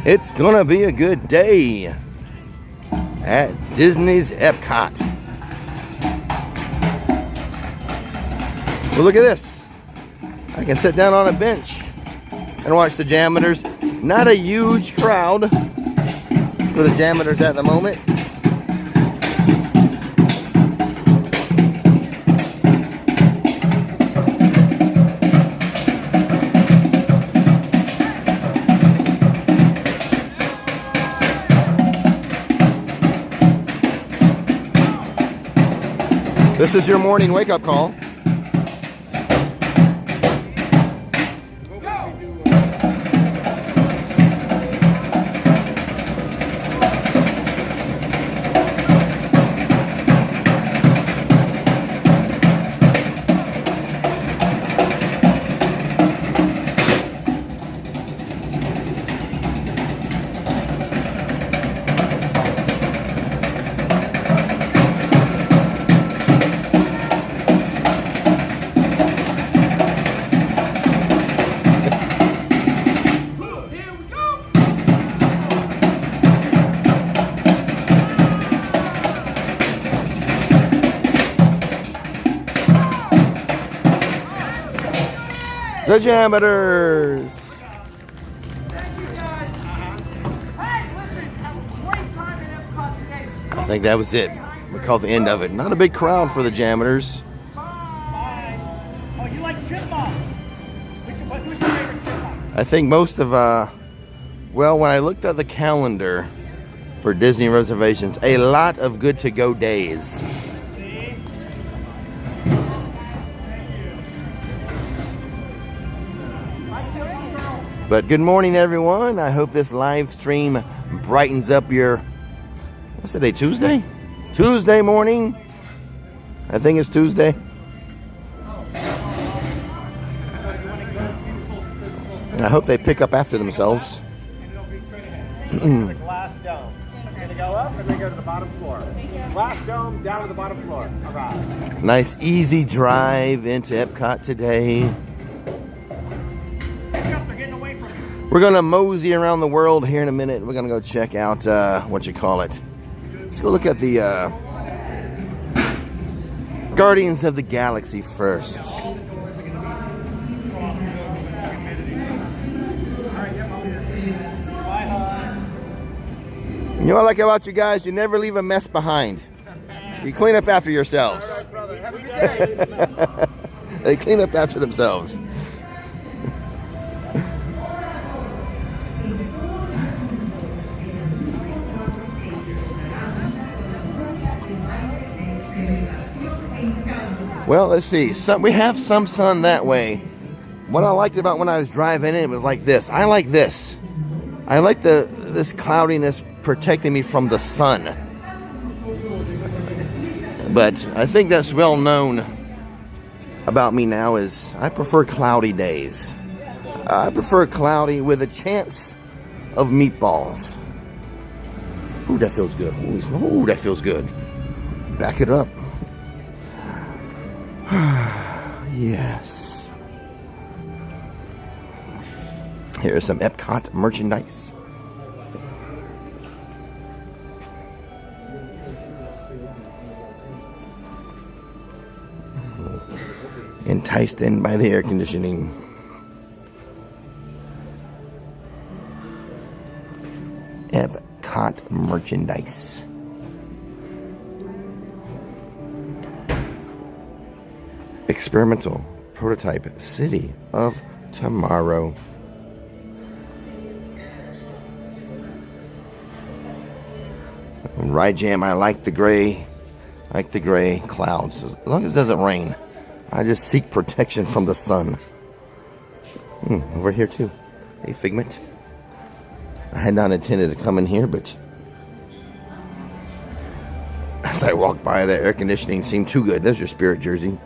It's gonna be a good day at Disney's Epcot. Well, look at this. I can sit down on a bench and watch the JAMMitors. Not a huge crowd for the JAMMitors at the moment. This is your morning wake-up call. The JAMMitors. I think that was it. We call the end of it. Not a big crowd for the JAMMitors. Oh, you like chipmunks? Who's your favorite chipmunk? I think most of, well, when I looked at the calendar for Disney reservations, a lot of good to go days. But good morning, everyone. I hope this live stream brightens up your, what's today, Tuesday? Tuesday morning. I think it's Tuesday. I hope they pick up after themselves. The glass dome. You're going to go up and then go to the bottom floor. Glass dome down to the bottom floor. All right. Nice, easy drive into Epcot today. We're going to mosey around the world here in a minute. We're going to go check out, let's go look at the Guardians of the Galaxy first. You know what I like about you guys? You never leave a mess behind. You clean up after yourselves. They clean up after themselves. Well, let's see. We have some sun that way. What I liked about when I was driving in, it was like this. I like this. I like this cloudiness protecting me from the sun. But I think that's well known about me now is I prefer cloudy days. I prefer cloudy with a chance of meatballs. Ooh, that feels good. Ooh, that feels good. Back it up. Yes. Here's some Epcot merchandise. Enticed in by the air conditioning. Epcot merchandise. Experimental prototype City of Tomorrow. Ride Jam, I like the gray. I like the gray clouds. As long as it doesn't rain. I just seek protection from the sun. Over here too. Hey, Figment. I had not intended to come in here, but as I walked by, the air conditioning seemed too good. There's your Spirit jersey.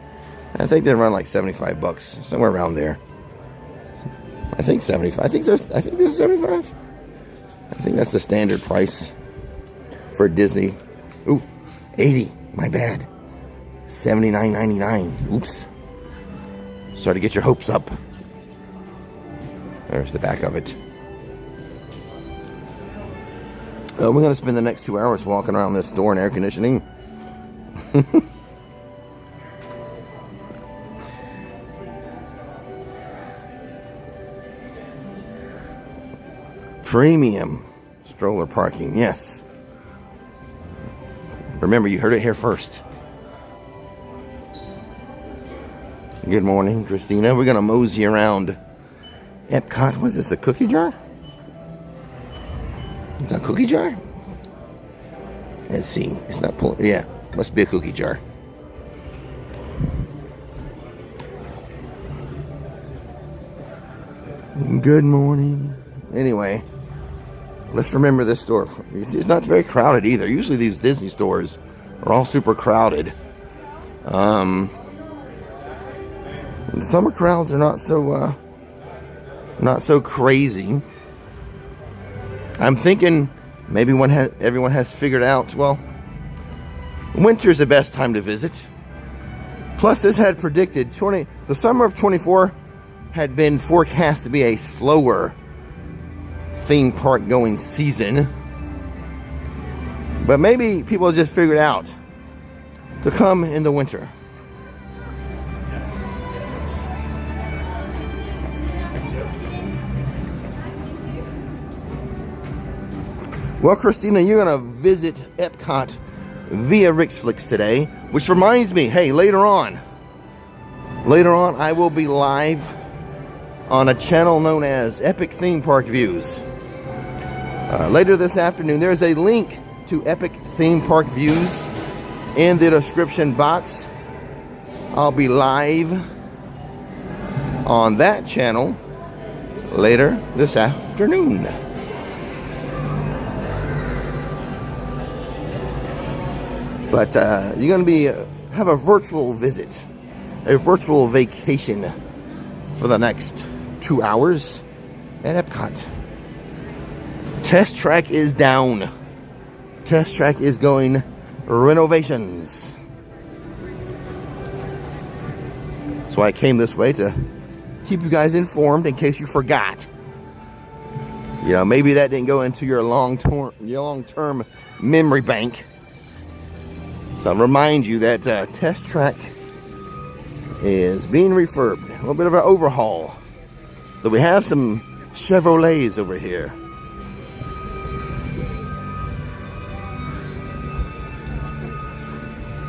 I think they run like $75, somewhere around there. I think 75. I think there's 75. I think that's the standard price for Disney. Ooh, 80. My bad. $79.99. Oops. Sorry to get your hopes up. There's the back of it. We're going to spend the next 2 hours walking around this store in air conditioning. Premium stroller parking, yes. Remember, you heard it here first. Good morning, Christina. We're going to mosey around Epcot. What is this, a cookie jar? Is that a cookie jar? Let's see. It's not pulling. Yeah, must be a cookie jar. Good morning. Anyway, let's remember this store. You see, it's not very crowded either. Usually these Disney stores are all super crowded. Summer crowds are not so crazy. I'm thinking maybe everyone has figured out, well, winter's the best time to visit. Plus, this had predicted the summer of 24 had been forecast to be a slower theme park going season. But maybe people just figured out to come in the winter. Well, Christina, you're going to visit Epcot via Rix Flix today, which reminds me, hey, later on, I will be live on a channel known as Epic Theme Park Views. Later this afternoon, there's a link to Epic Theme Park Views in the description box. I'll be live on that channel later this afternoon. But you're going to have a virtual visit, a virtual vacation for the next 2 hours at Epcot. Test Track is down. Test Track is going renovations. So I came this way to keep you guys informed in case you forgot. You know, maybe that didn't go into your long-term memory bank. So I'll remind you that Test Track is being refurbed. A little bit of an overhaul. So we have some Chevrolets over here.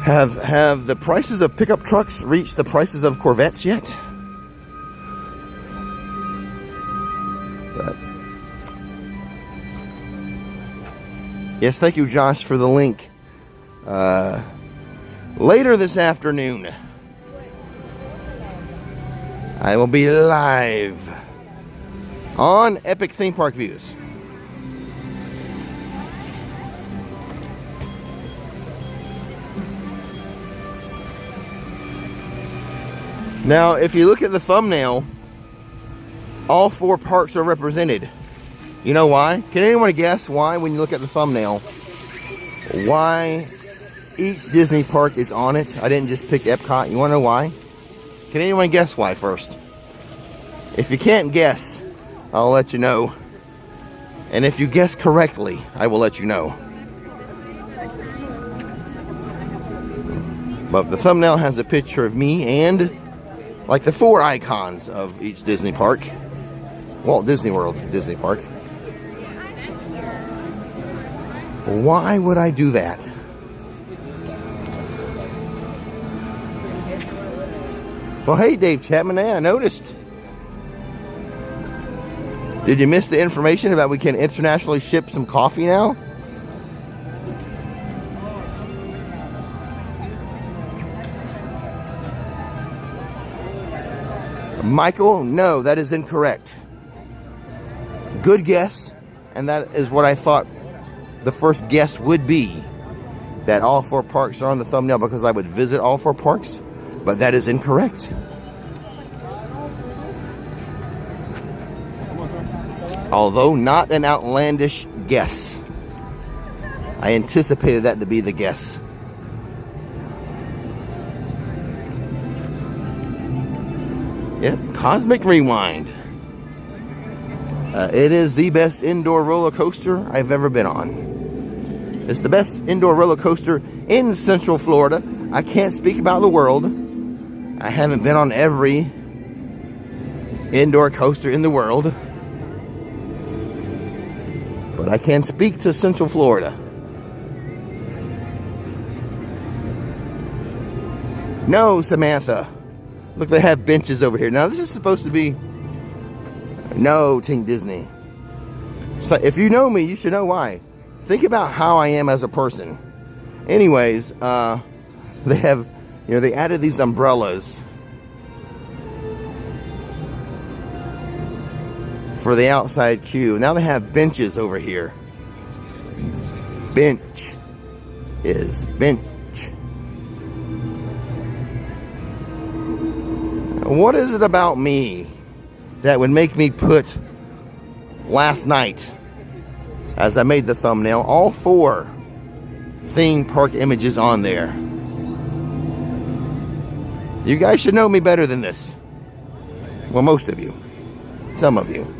Have the prices of pickup trucks reached the prices of Corvettes yet? But yes, thank you, Josh, for the link. Later this afternoon, I will be live on Epic Theme Park Views. Now, if you look at the thumbnail, all 4 parks are represented. You know why? Can anyone guess why, when you look at the thumbnail, why each Disney park is on it? I didn't just pick Epcot. You want to know why? Can anyone guess why first? If you can't guess, I'll let you know. And if you guess correctly, I will let you know. But the thumbnail has a picture of me and like the 4 icons of each Disney park. Walt Disney World, Disney Park. Why would I do that? Well, hey, Dave Chapman, I noticed. Did you miss the information about we can internationally ship some coffee now? Michael, no, that is incorrect. Good guess, and that is what I thought the first guess would be, that all 4 parks are on the thumbnail because I would visit all 4 parks, but that is incorrect. Although not an outlandish guess. I anticipated that to be the guess. Yep, Cosmic Rewind. It is the best indoor roller coaster I've ever been on. It's the best indoor roller coaster in Central Florida. I can't speak about the world. I haven't been on every indoor coaster in the world. But I can speak to Central Florida. No, Samantha. Look, they have benches over here. Now, this is supposed to be... No, Team Disney. So if you know me, you should know why. Think about how I am as a person. Anyways, they have, you know, they added these umbrellas for the outside queue. Now they have benches over here. Bench is bench. What is it about me that would make me put last night, as I made the thumbnail, all 4 theme park images on there? You guys should know me better than this. Well, most of you. Some of you.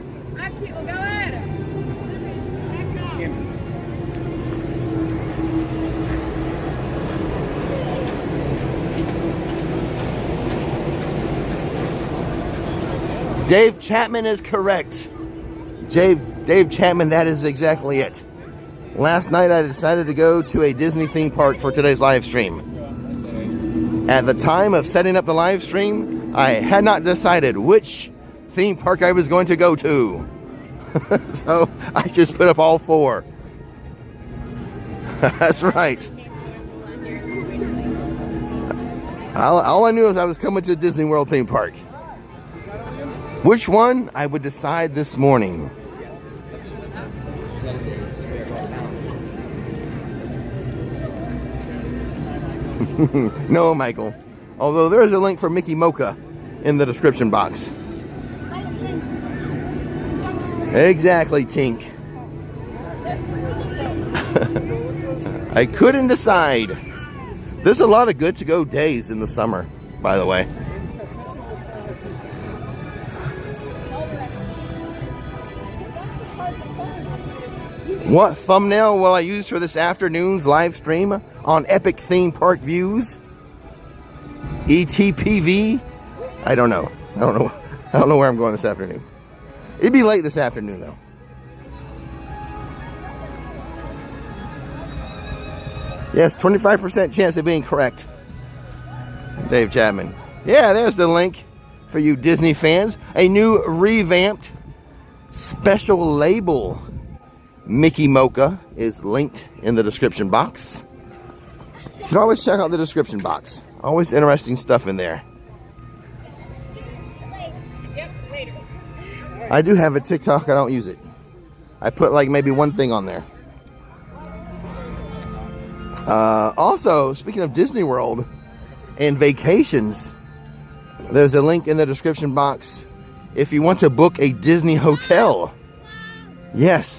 Dave Chapman is correct. Dave Chapman, that is exactly it. Last night I decided to go to a Disney theme park for today's live stream. At the time of setting up the live stream, I had not decided which theme park I was going to go to. So I just put up all 4. That's right. All I knew is I was coming to Disney World theme park. Which one I would decide this morning. No, Michael. Although there is a link for Mickey MOCHA in the description box. Exactly, Tink. I couldn't decide. There's a lot of good to go days in the summer, by the way. What thumbnail will I use for this afternoon's live stream on Epic Theme Park Views? ETPV? I don't know. I don't know where I'm going this afternoon. It'd be late this afternoon, though. Yes, 25% chance of being correct. Dave Chapman. Yeah, there's the link for you Disney fans. A new revamped special label Mickey MOCHA is linked in the description box. You should always check out the description box. Always interesting stuff in there. I do have a TikTok. I don't use it. I put like maybe one thing on there. Also, speaking of Disney World and vacations, there's a link in the description box if you want to book a Disney hotel. Yes.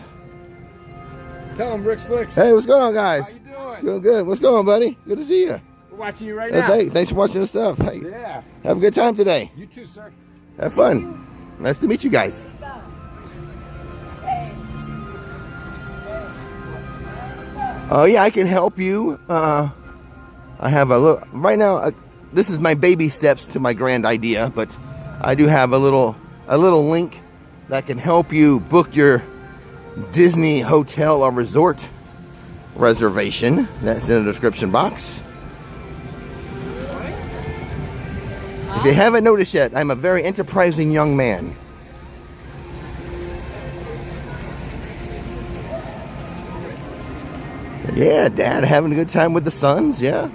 Tell them, Rix Flix. Hey, what's going on, guys? How you doing? Doing good. What's going on, buddy? Good to see you. We're watching you right now. Hey, thanks for watching the stuff. Hey, yeah. Have a good time today. You too, sir. Have fun. Nice to meet you guys. Oh, yeah, I can help you. I have a little, right now, this is my baby steps to my grand idea, but I do have a little link that can help you book your Disney hotel or resort reservation. That's in the description box. If you haven't noticed yet, I'm a very enterprising young man. Yeah, Dad, having a good time with the sons, yeah.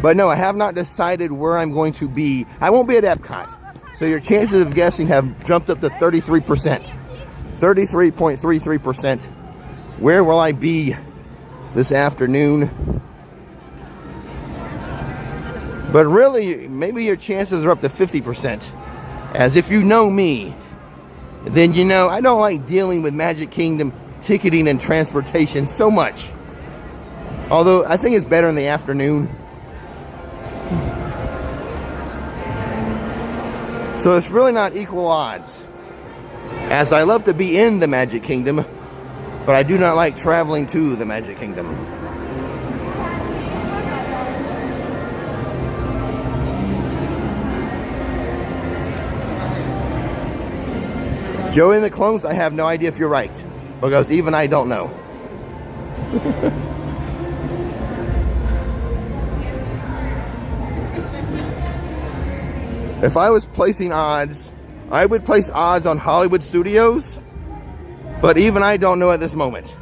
But no, I have not decided where I'm going to be. I won't be at Epcot. So your chances of guessing have jumped up to 33%. 33.33%. Where will I be this afternoon? But really, maybe your chances are up to 50%. As if you know me, then you know I don't like dealing with Magic Kingdom ticketing and transportation so much. Although I think it's better in the afternoon. So it's really not equal odds as I love to be in the Magic Kingdom, but I do not like traveling to the Magic Kingdom. Joey and the Clones, I have no idea if you're right, because even I don't know. If I was placing odds, I would place odds on Hollywood Studios, but even I don't know at this moment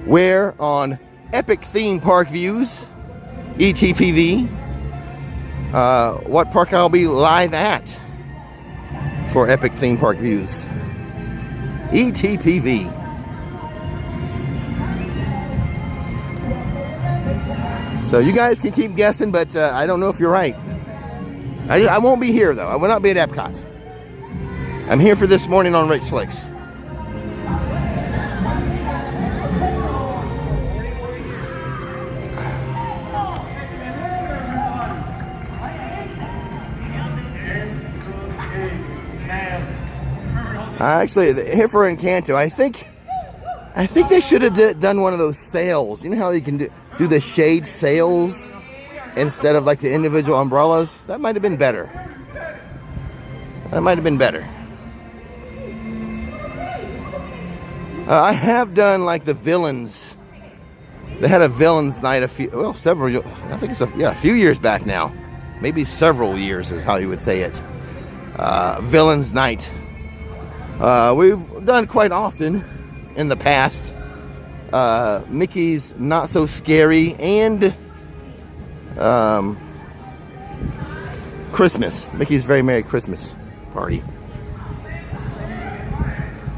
where on Epic Theme Park Views, ETPV, what park I'll be live at for Epic Theme Park Views. ETPV. So you guys can keep guessing, but I don't know if you're right. I won't be here, though. I will not be at Epcot. I'm here for this morning on Rix Flix. Actually, here for Encanto, I think they should have done one of those sails. You know how you can do the shade sails instead of like the individual umbrellas? That might have been better. That might have been better. I have done like the villains. They had a villains night a few years back now. Maybe several years is how you would say it. Villains night. We've done quite often in the past. Mickey's Not So Scary and Christmas. Mickey's Very Merry Christmas Party.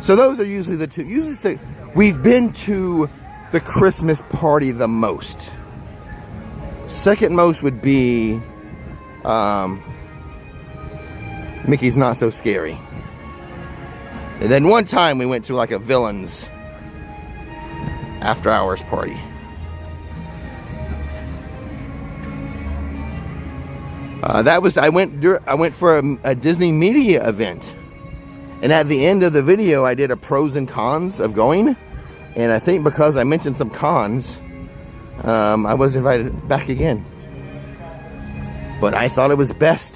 So those are usually the two. We've been to the Christmas party the most. Second most would be Mickey's Not So Scary. And then one time we went to like a villains after hours party. I went for a Disney media event, and at the end of the video I did a pros and cons of going, and I think because I mentioned some cons, I was invited back again. But I thought it was best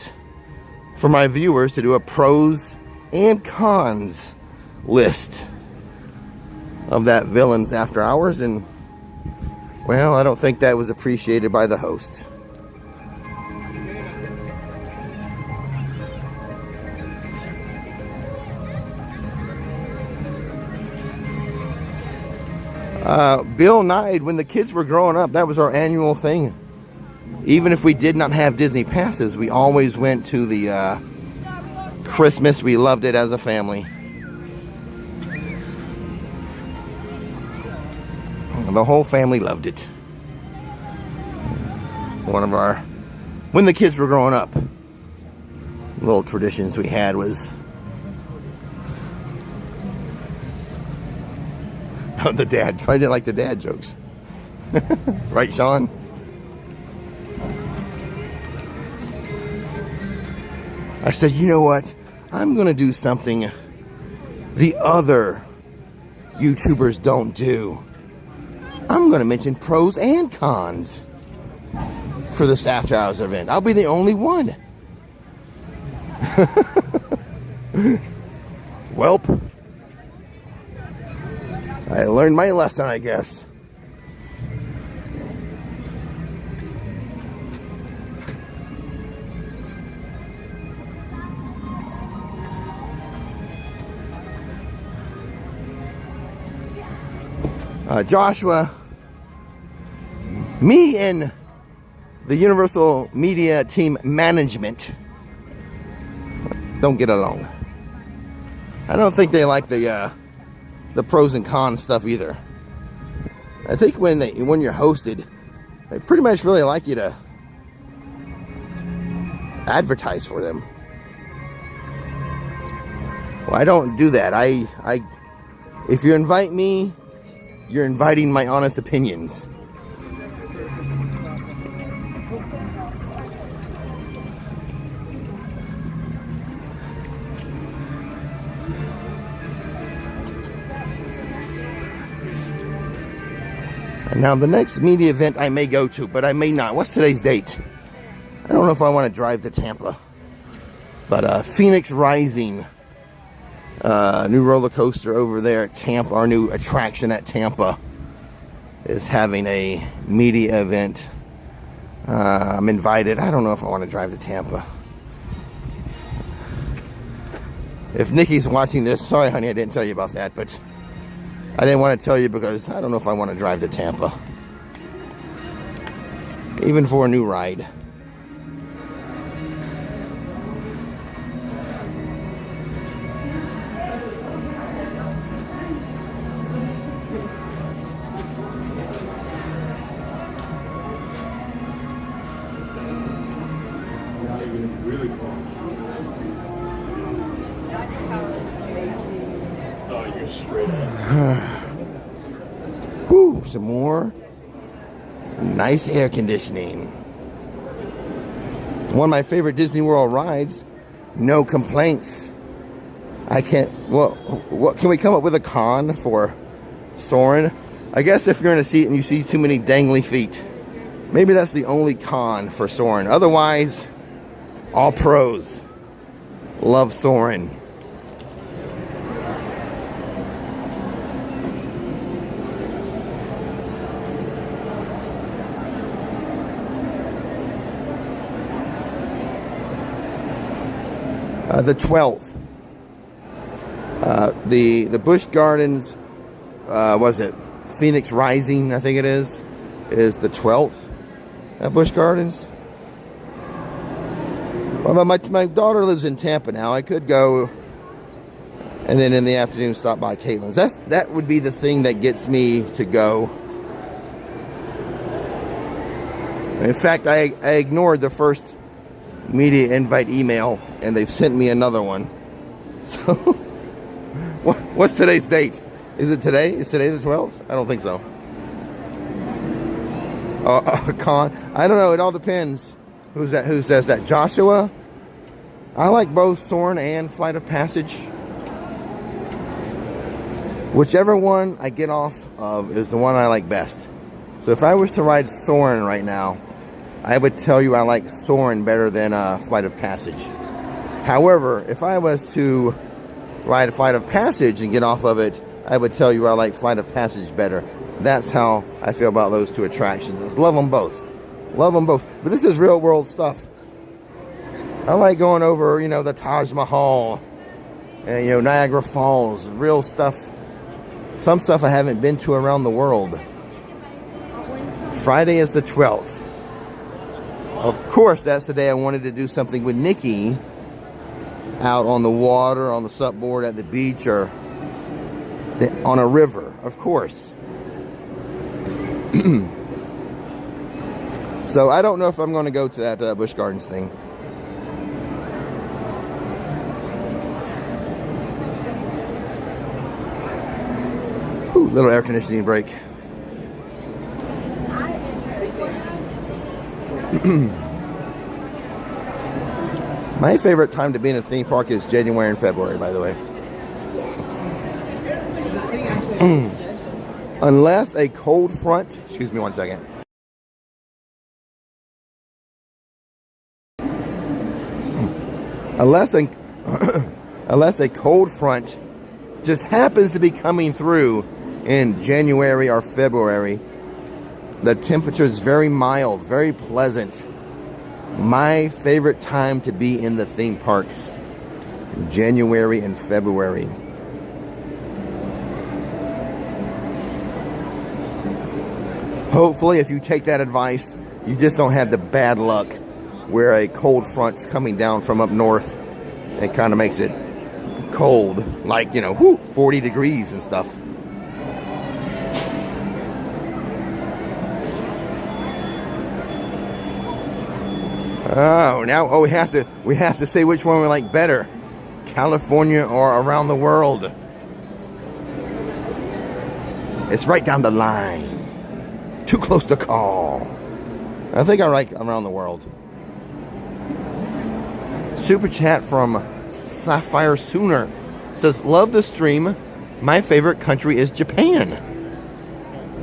for my viewers to do a pros and cons list of that villains after hours, and well, I don't think that was appreciated by the host. Bill Nye, when the kids were growing up, that was our annual thing. Even if we did not have Disney passes, we always went to the Christmas. We loved it as a family. The whole family loved it. One of our, when the kids were growing up, little traditions we had was the dad. I didn't like the dad jokes. Right, Sean? I said, you know what? I'm going to do something the other YouTubers don't do. I'm going to mention pros and cons for this after hours event. I'll be the only one. Welp. I learned my lesson, I guess. Joshua, me and the Universal Media Team Management don't get along. I don't think they like the pros and cons stuff either. I think when you're hosted, they pretty much really like you to advertise for them. Well, I don't do that. If you invite me, you're inviting my honest opinions. Now, the next media event I may go to, but I may not. What's today's date? I don't know if I want to drive to Tampa. But Phoenix Rising, new roller coaster over there at Tampa, our new attraction at Tampa, is having a media event. I'm invited. I don't know if I want to drive to Tampa. If Nikki's watching this, sorry honey, I didn't tell you about that, but I didn't want to tell you because I don't know if I want to drive to Tampa. Even for a new ride. Whew, some more nice air conditioning. One of my favorite Disney World rides. No complaints. I can't. Well, what can we come up with a con for Soarin'? I guess if you're in a seat and you see too many dangly feet, maybe that's the only con for Soarin'. Otherwise, all pros. Love Soarin'. The 12th. The Busch Gardens, was it Phoenix Rising, I think it is the 12th at Busch Gardens. Although my daughter lives in Tampa now, I could go and then in the afternoon stop by Caitlin's. That would be the thing that gets me to go. In fact, I ignored the first media invite email and they've sent me another one. So what's today's date? Is it today? Is today the 12th? I don't think so. Con? I don't know. It all depends. Who's that? Who says that? Joshua? I like both Soarin' and Flight of Passage. Whichever one I get off of is the one I like best. So if I was to ride Soarin' right now, I would tell you I like Soarin' better than Flight of Passage. However, if I was to ride a Flight of Passage and get off of it, I would tell you I like Flight of Passage better. That's how I feel about those two attractions. Love them both. Love them both. But this is real world stuff. I like going over, you know, the Taj Mahal and, you know, Niagara Falls. Real stuff. Some stuff I haven't been to around the world. Friday is the 12th. Of course, that's the day I wanted to do something with Nikki out on the water, on the supboard, at the beach, or on a river, of course. So I don't know if I'm going to go to that Busch Gardens thing. Ooh, little air conditioning break. My favorite time to be in a theme park is January and February, by the way. Unless a cold front, excuse me one second. Unless a cold front just happens to be coming through in January or February, the temperature is very mild, very pleasant. My favorite time to be in the theme parks, January and February. Hopefully, if you take that advice, you just don't have the bad luck where a cold front's coming down from up north and kind of makes it cold, like, you know, 40 degrees and stuff. Oh, now we have to say which one we like better, California or around the world. It's right down the line. Too close to call. I think I like around the world. Super chat from Sapphire Sooner says, love the stream. My favorite country is Japan.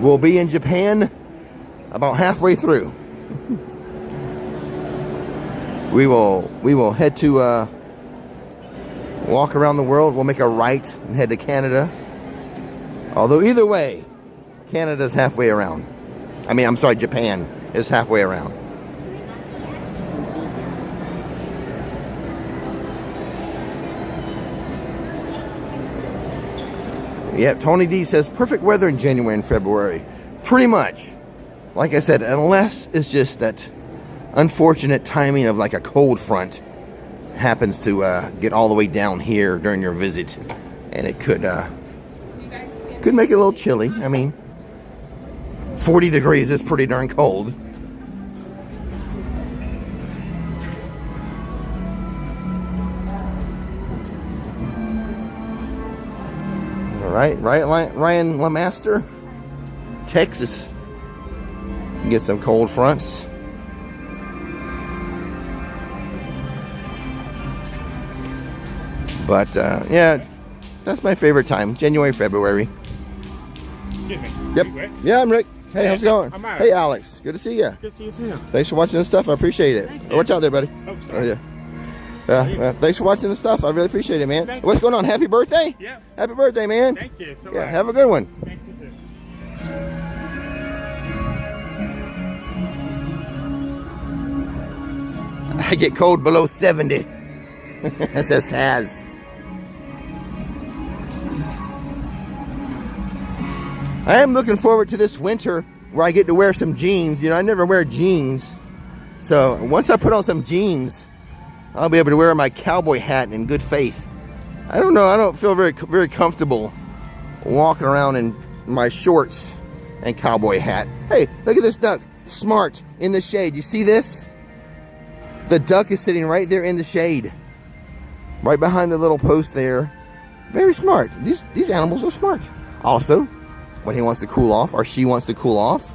We'll be in Japan about halfway through. We will head to walk around the world. We'll make a right and head to Canada. Although either way, Canada's halfway around. I mean, I'm sorry, Japan is halfway around. Yep, Tony D says perfect weather in January and February. Pretty much. Like I said, unless it's just that unfortunate timing of like a cold front happens to get all the way down here during your visit, and it could make it a little chilly. I mean, 40 degrees is pretty darn cold. All right, Ryan Lamaster, Texas. Get some cold fronts. But yeah, that's my favorite time, January, February. Excuse me. Yep. Yeah, I'm Rick. Hey, how's it going? I'm Alex. Hey, Alex. Good to see you. Good to see you too. Thanks for watching the stuff. I appreciate it. Thank you. Watch out there, buddy. Oh, sorry. Yeah. Thanks for watching the stuff. I really appreciate it, man. Thank What's you. going on? Happy birthday? Yeah. Happy birthday, man. Thank you so Yeah, much. have a good one. Thank you too. I get cold below 70. That says Taz. I am looking forward to this winter where I get to wear some jeans. You know, I never wear jeans. So once I put on some jeans, I'll be able to wear my cowboy hat in good faith. I don't know. I don't feel very comfortable walking around in my shorts and cowboy hat. Hey, look at this duck. Smart in the shade. You see this? The duck is sitting right there in the shade. Right behind the little post there. Very smart. These animals are smart. Also, when he wants to cool off, or she wants to cool off,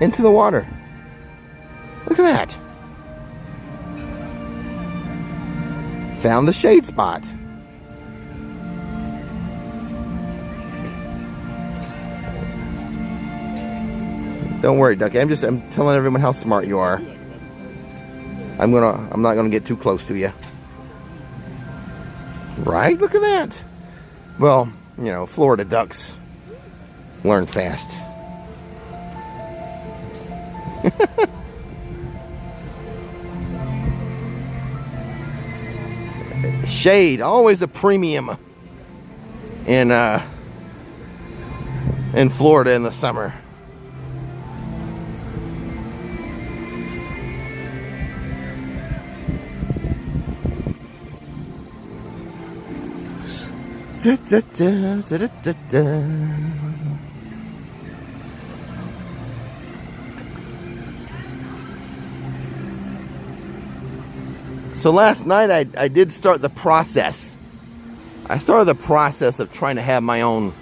into the water. Look at that. Found the shade spot. Don't worry, Ducky. I'm telling everyone how smart you are. I'm not gonna get too close to you. Right? Look at that. Well, you know, Florida ducks learn fast. Shade, always a premium in Florida in the summer. Da, da, da, da, da, da. So last night I did start the process. I started the process of trying to have my own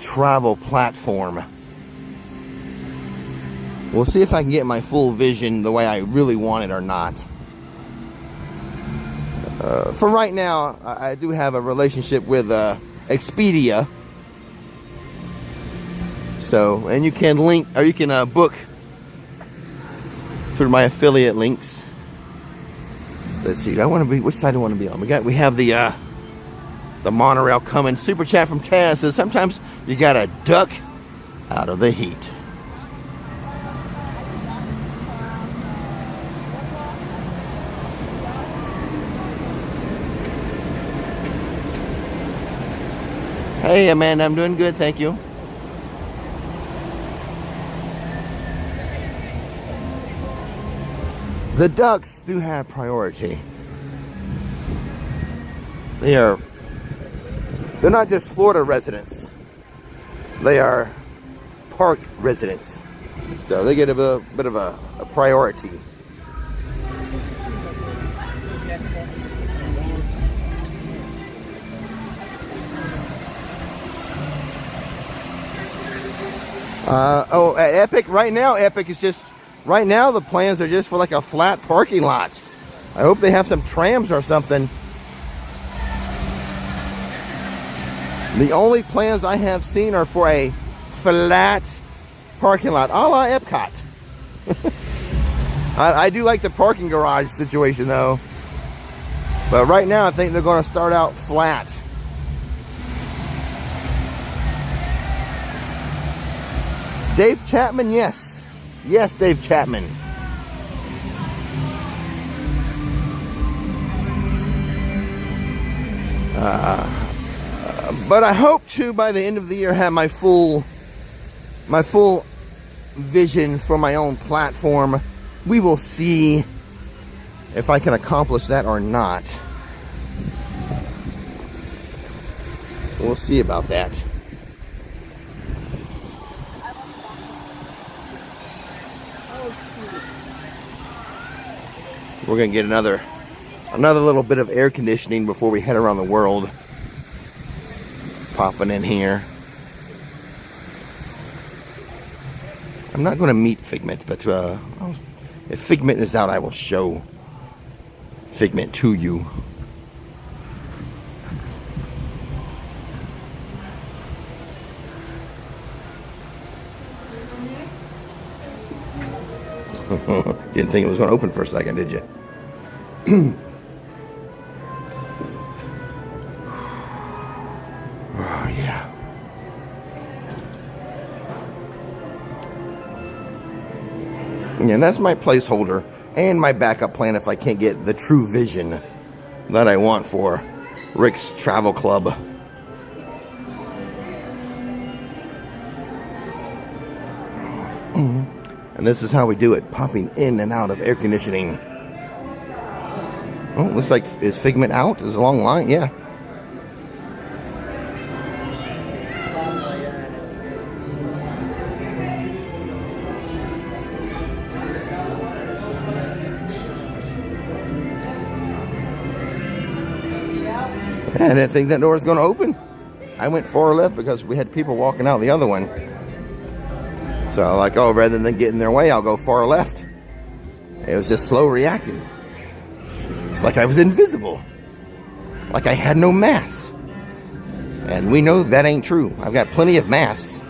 travel platform. We'll see if I can get my full vision the way I really want it or not. For right now, I do have a relationship with Expedia. So, and you can link, or you can book through my affiliate links. Let's see. Which side do I want to be on? We have the monorail coming. Super chat from Taz says sometimes you gotta duck out of the heat. Hey Amanda, I'm doing good, thank you. The ducks do have priority. They're not just Florida residents. They are park residents. So they get a bit of a priority. At Epic right now, right now the plans are just for like a flat parking lot. I hope they have some trams or something. The only plans I have seen are for a flat parking lot, a la Epcot. I do like the parking garage situation though. But right now I think they're going to start out flat. Dave Chapman, yes. Yes, Dave Chapman. But I hope to, by the end of the year, have my full vision for my own platform. We will see if I can accomplish that or not. We'll see about that. We're gonna get another little bit of air conditioning before we head around the world. Popping in here. I'm not going to meet Figment, but if Figment is out, I will show Figment to you. Didn't think it was going to open for a second, did you? Oh, yeah. And that's my placeholder and my backup plan if I can't get the true vision that I want for Rick's Travel Club. And this is how we do it, popping in and out of air conditioning. Oh, looks like, is Figment out? Is a long line? Yeah. I didn't think that door was going to open. I went far left because we had people walking out the other one. So like, oh, rather than get in their way, I'll go far left. It was just slow reacting. It's like I was invisible. Like I had no mass. And we know that ain't true. I've got plenty of mass.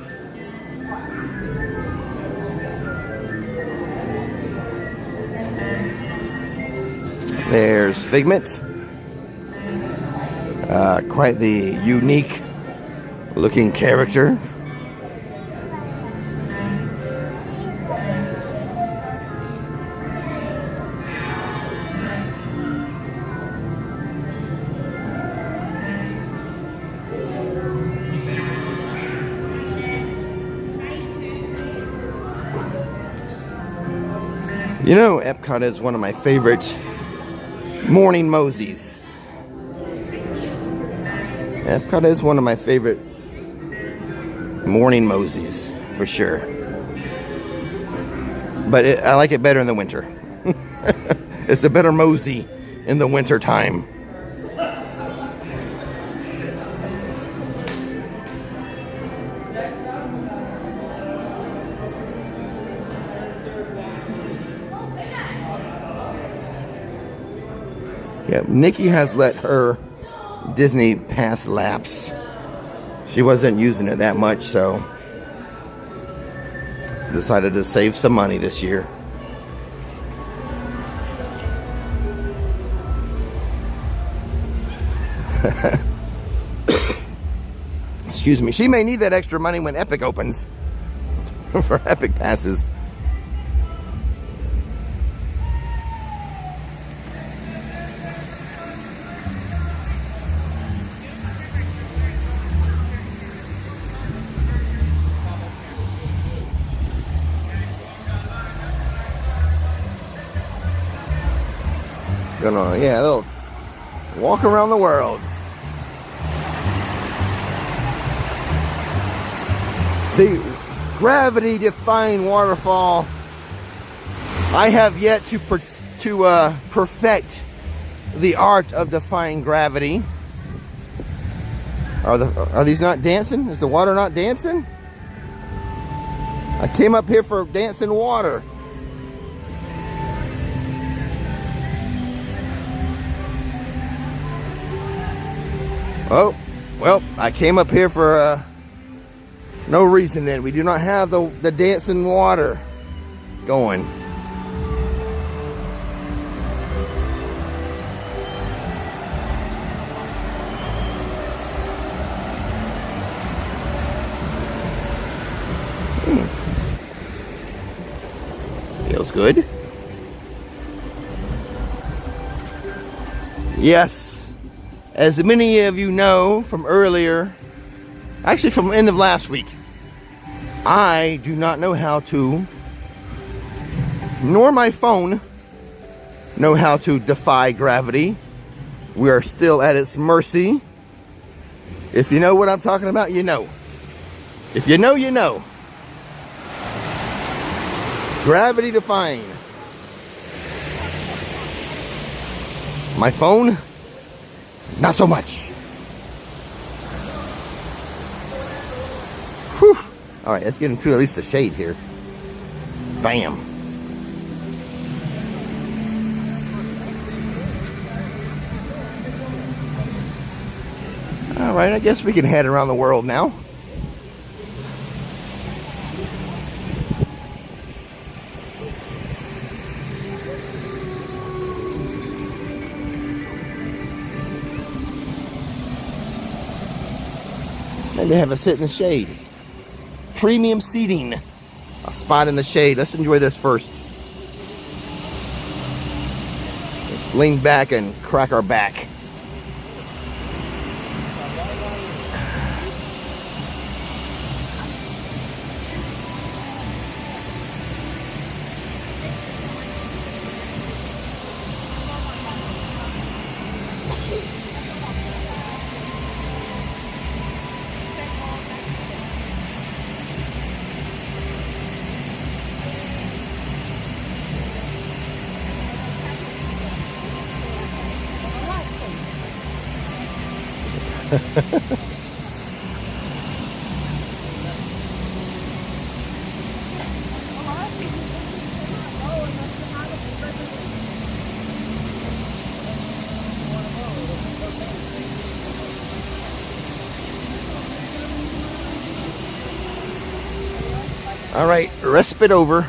There's Figment. Quite the unique looking character. You know, Epcot is one of my favorite morning moseys. Epcot is one of my favorite morning moseys, for sure. But I like it better in the winter. It's a better mosey in the winter time. Yeah, Nikki has let her Disney pass lapse. She wasn't using it that much, so decided to save some money this year. Excuse me. She may need that extra money when Epic opens for Epic passes. Yeah, they'll walk around the world. The gravity-defying waterfall. I have yet to perfect the art of defying gravity. Are these not dancing? Is the water not dancing? I came up here for dancing water. Oh, well, I came up here for No reason then. We do not have the dancing water going. Feels good. Yes, as many of you know from earlier, actually from the end of last week, I do not know how to, nor my phone, know how to defy gravity. We are still at its mercy. If you know what I'm talking about, you know. If you know, you know. Gravity defying. My phone, not so much. Whew. All right, let's get into at least the shade here. Bam. All right, I guess we can head around the world now. And they have a sit in the shade. Premium seating. A spot in the shade. Let's enjoy this first. Let's lean back and crack our back. All right, respite over.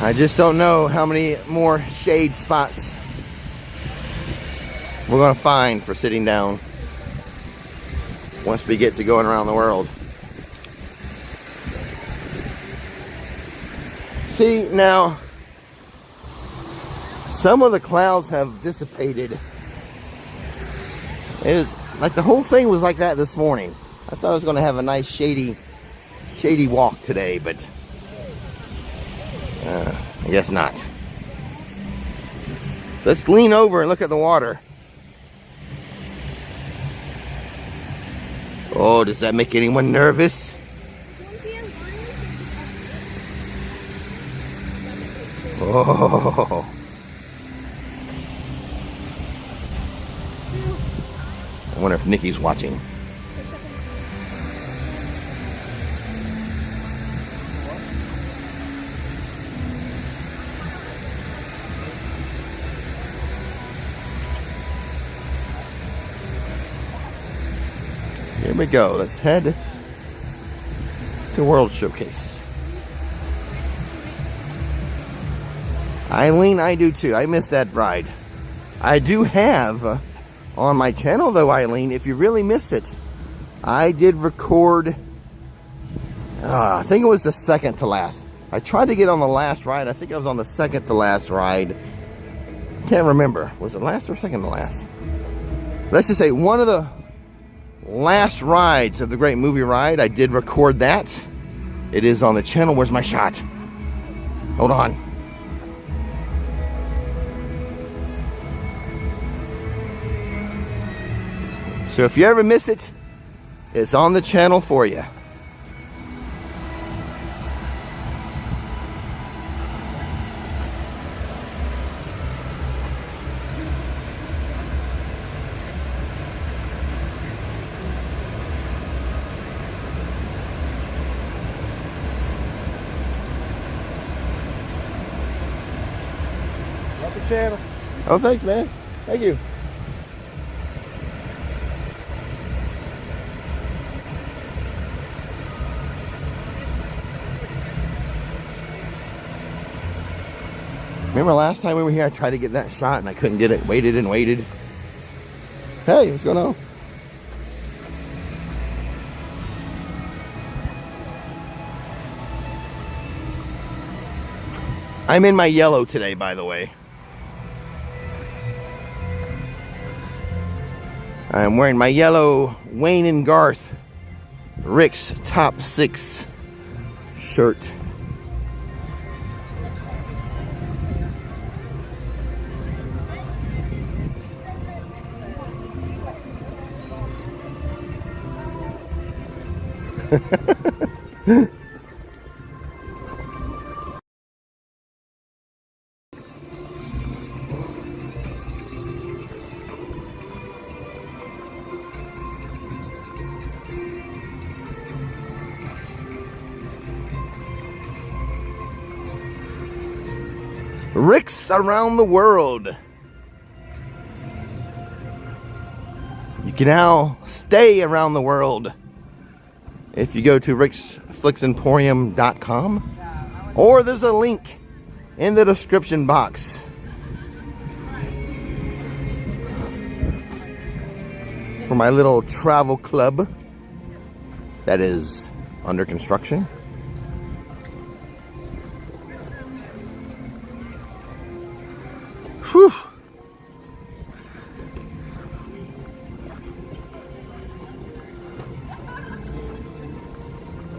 I just don't know how many more shade spots we're gonna find for sitting down once we get to going around the world. See, now some of the clouds have dissipated. It was like the whole thing was like that this morning. I thought I was going to have a nice shady walk today, but I guess not. Let's lean over and look at the water. Oh, does that make anyone nervous? Oh. I wonder if Nikki's watching. Here we go. Let's head to World Showcase. Eileen, I do too. I missed that ride. I do have on my channel though, Eileen, if you really miss it, I did record, I think it was the second to last. I tried to get on the last ride. I think I was on the second to last ride. Can't remember. Was it last or second to last? Let's just say one of the last rides of the Great Movie Ride. I did record that. It is on the channel. Where's my shot? Hold on. So if you ever miss it, it's on the channel for you. Love the channel. Oh, thanks, man. Thank you. Remember last time we were here, I tried to get that shot and I couldn't get it. Waited and waited. Hey, what's going on? I'm in my yellow today, by the way. I'm wearing my yellow Wayne and Garth Rix Top 6 shirt. Rix around the world. You can now stay around the world if you go to rixflixemporium.com, or there's a link in the description box. For my little travel club that is under construction. Whew.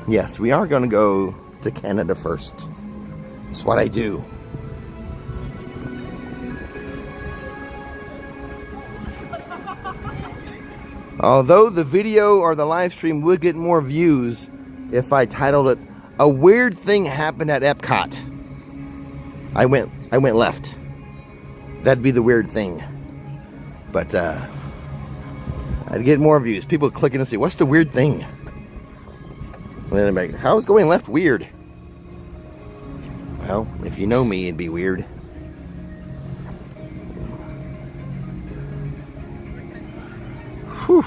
Yes, we are going to go to Canada first. That's what I do. Although the video or the live stream would get more views if I titled it "A Weird Thing Happened at Epcot." I went left. That'd be the weird thing. But I'd get more views. People clicking to see what's the weird thing. And then they're like, how is going left weird? Well, if you know me, it'd be weird. Whew.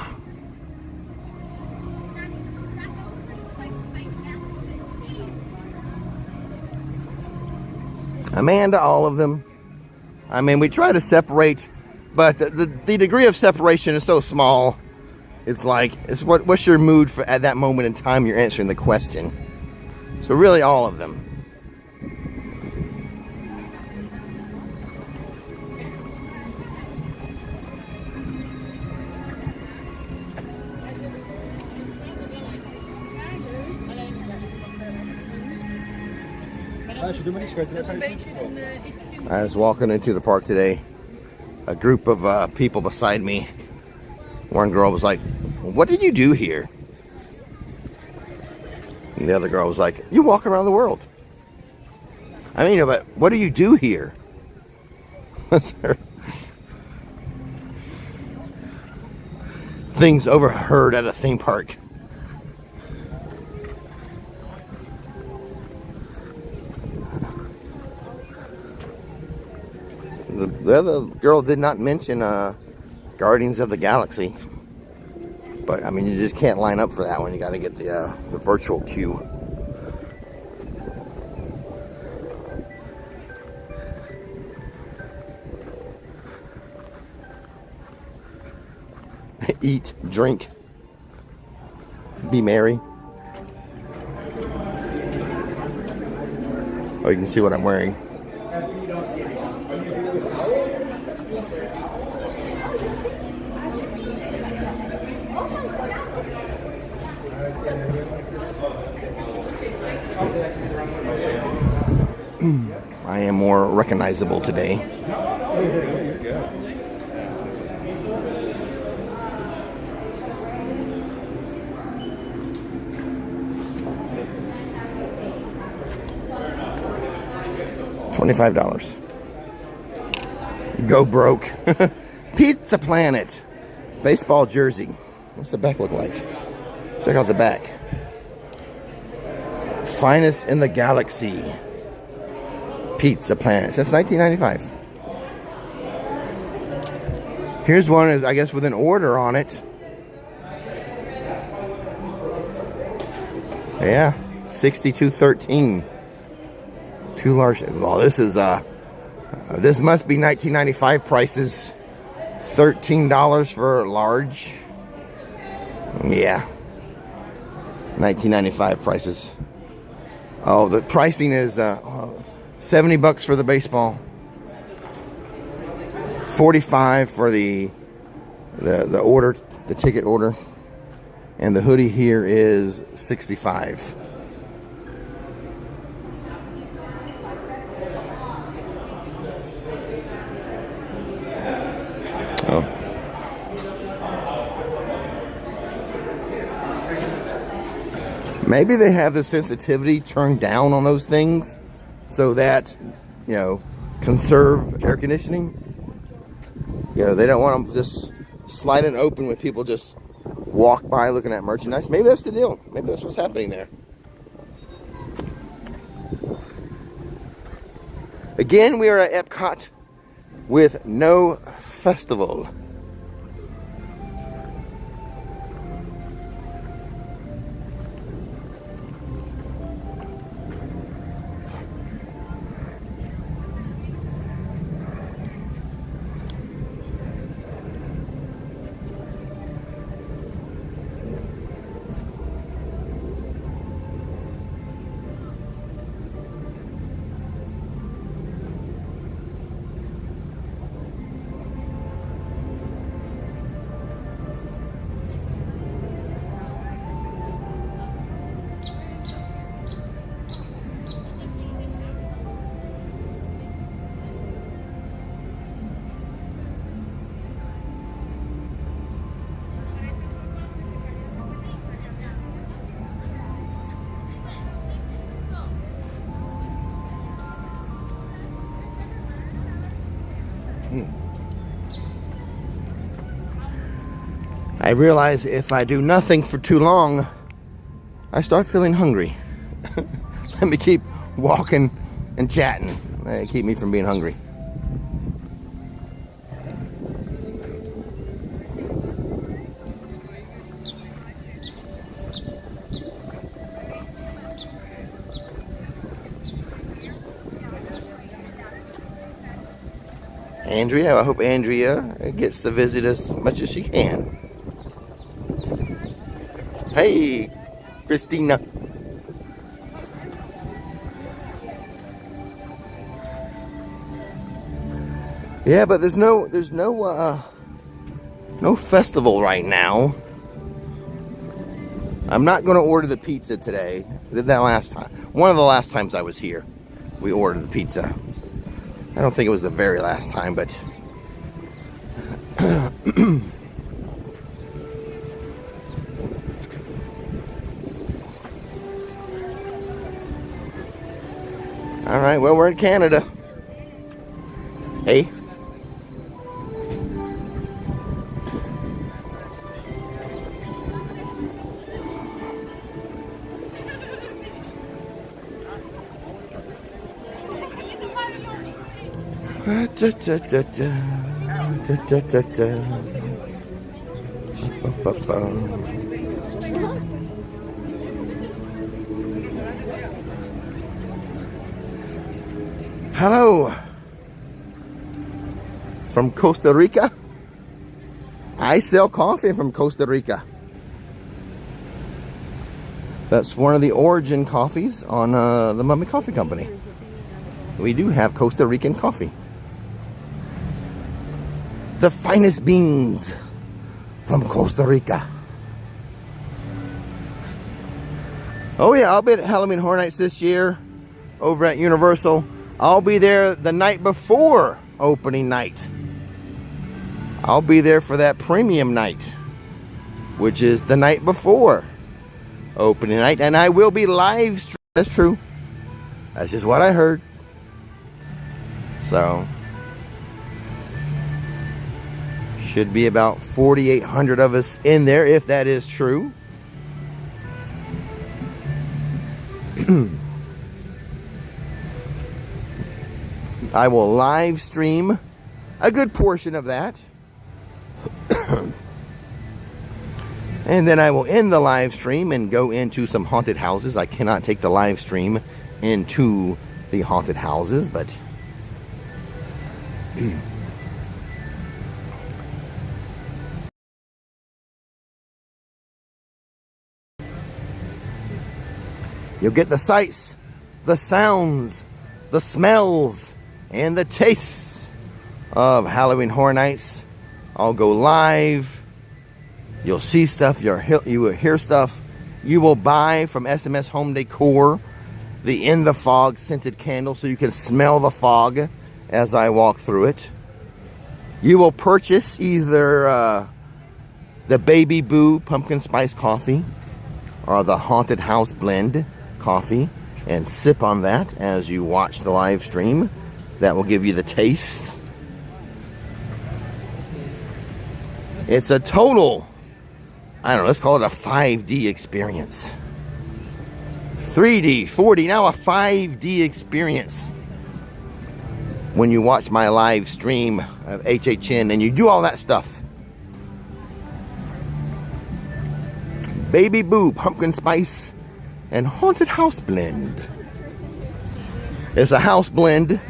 Amanda, all of them. I mean, we try to separate, but the degree of separation is so small. It's like, what's your mood for at that moment in time you're answering the question. So really all of them. I was walking into the park today. A group of people beside me. One girl was like, "What did you do here?" And the other girl was like, "You walk around the world." I mean, but what do you do here? Things overheard at a theme park. The other girl did not mention Guardians of the Galaxy, but I mean, you just can't line up for that one. You got to get the virtual queue. Eat, drink, be merry. Oh, you can see what I'm wearing. I am more recognizable today. $25. Go broke. Pizza Planet. Baseball jersey. What's the back look like? Check out the back. Finest in the galaxy. Pizza Planet. Since 1995. Here's one, I guess, with an order on it. Yeah. 6213. Too large. Well, this is This must be 1995 prices. $13 for large. Yeah. 1995 prices. Oh, the pricing is 70 bucks for the baseball. 45 for the order, the ticket order. And the hoodie here is 65. Oh. Maybe they have the sensitivity turned down on those things so that, you know, conserve air conditioning. You know, they don't want them just sliding open when people just walk by looking at merchandise. Maybe that's the deal. Maybe that's what's happening there. Again, we are at Epcot with no festival. I realize if I do nothing for too long, I start feeling hungry. Let me keep walking and chatting. Keep me from being hungry. Andrea, I hope Andrea gets to visit as much as she can. Hey, Christina. Yeah, but there's no festival right now. I'm not going to order the pizza today. I did that last time. One of the last times I was here, we ordered the pizza. I don't think it was the very last time, but all right, well, we're in Canada. Hey. Hello from Costa Rica. I sell coffee from Costa Rica. That's one of the origin coffees on the Mummy Coffee Company. We do have Costa Rican coffee. The finest beans from Costa Rica. Oh yeah, I'll be at Halloween Horror Nights this year over at Universal. I'll be there the night before opening night. I'll be there for that premium night, which is the night before opening night, and I will be live streaming. That's true. That's just what I heard. So should be about 4,800 of us in there, if that is true. I will live stream a good portion of that. And then I will end the live stream and go into some haunted houses. I cannot take the live stream into the haunted houses, but You'll get the sights, the sounds, the smells, and the tastes of Halloween Horror Nights. I'll go live. You'll see stuff, you will hear stuff. You will buy from SMS Home Decor the In the Fog scented candle so you can smell the fog as I walk through it. You will purchase either the Baby Boo Pumpkin Spice Coffee or the Haunted House Blend Coffee and sip on that as you watch the live stream. That will give you the taste. It's a total, I don't know, let's call it a 5D experience. 3D, 4D, now a 5D experience. When you watch my live stream of HHN and you do all that stuff. Baby Boo Pumpkin Spice and Haunted House Blend. It's a house blend.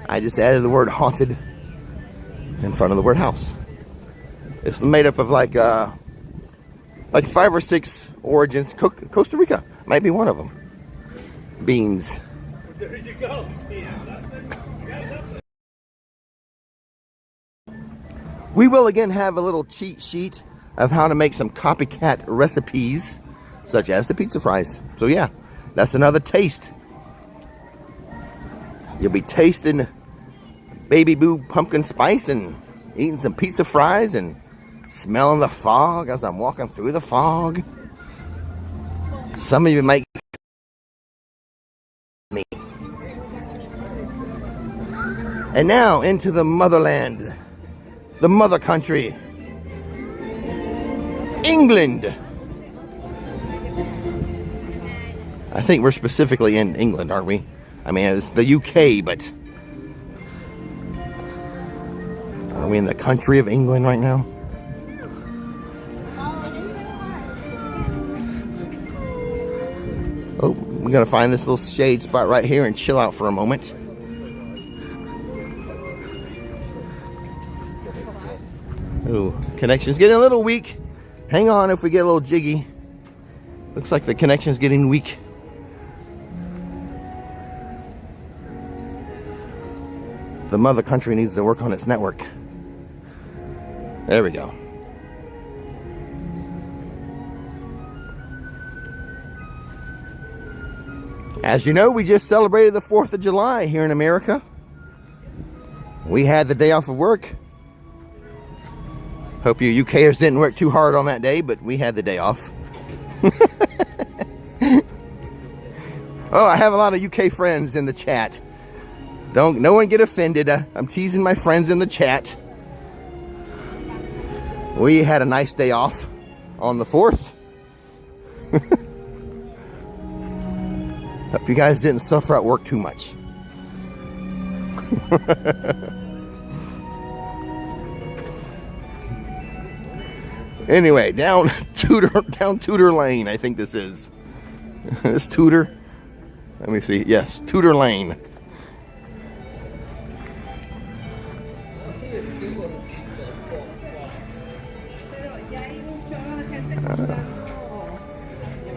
I just added the word haunted in front of the word house. It's made up of like 5 or 6 origins. Costa Rica might be one of them. Beans. There you go. We will again have a little cheat sheet of how to make some copycat recipes, such as the pizza fries. So yeah, that's another taste. You'll be tasting Baby Boo Pumpkin Spice and eating some pizza fries and smelling the fog as I'm walking through the fog. Some of you might me. And now into the motherland, the mother country, England. I think we're specifically in England, aren't we? I mean, it's the UK, but are we in the country of England right now? Oh, we're gonna find this little shade spot right here and chill out for a moment. Ooh, connection's getting a little weak. Hang on if we get a little jiggy. Looks like the connection's getting weak. The mother country needs to work on its network. There we go. As you know, we just celebrated the 4th of July here in America. We had the day off of work. Hope you UKers didn't work too hard on that day, but we had the day off. Oh, I have a lot of UK friends in the chat. No one get offended. I'm teasing my friends in the chat. We had a nice day off on the 4th. Hope you guys didn't suffer at work too much. Anyway, down Tudor Lane, I think this is. This Tudor. Let me see. Yes, Tudor Lane.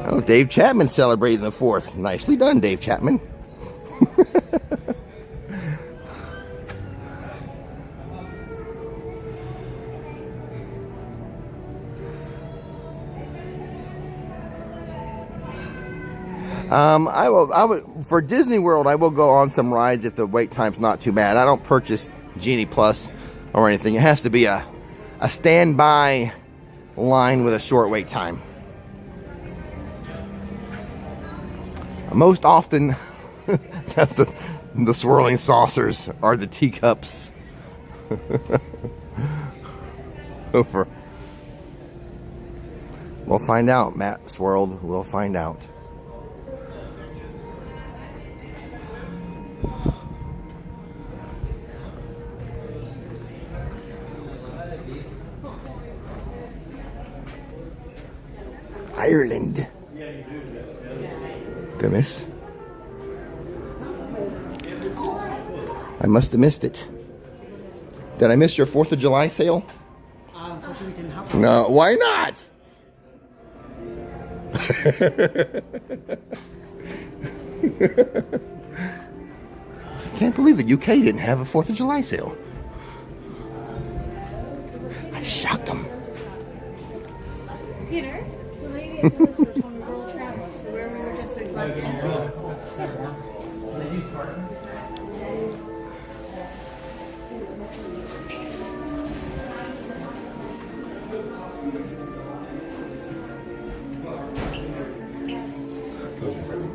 Oh, Dave Chapman celebrating the 4th. Nicely done, Dave Chapman. I will for Disney World, I will go on some rides if the wait time's not too bad. I don't purchase Genie Plus or anything. It has to be a standby line with a short wait time. Most often, that's the swirling saucers are the teacups. Over. We'll find out, Matt Swirled. We'll find out. Ireland. Goodness. I must have missed it. Did I miss your 4th of July sale? Unfortunately, we didn't have one. No, why not? Can't believe the UK didn't have a 4th of July sale. I shocked them. Peter, the lady at the church when we were all traveling, so where we were just like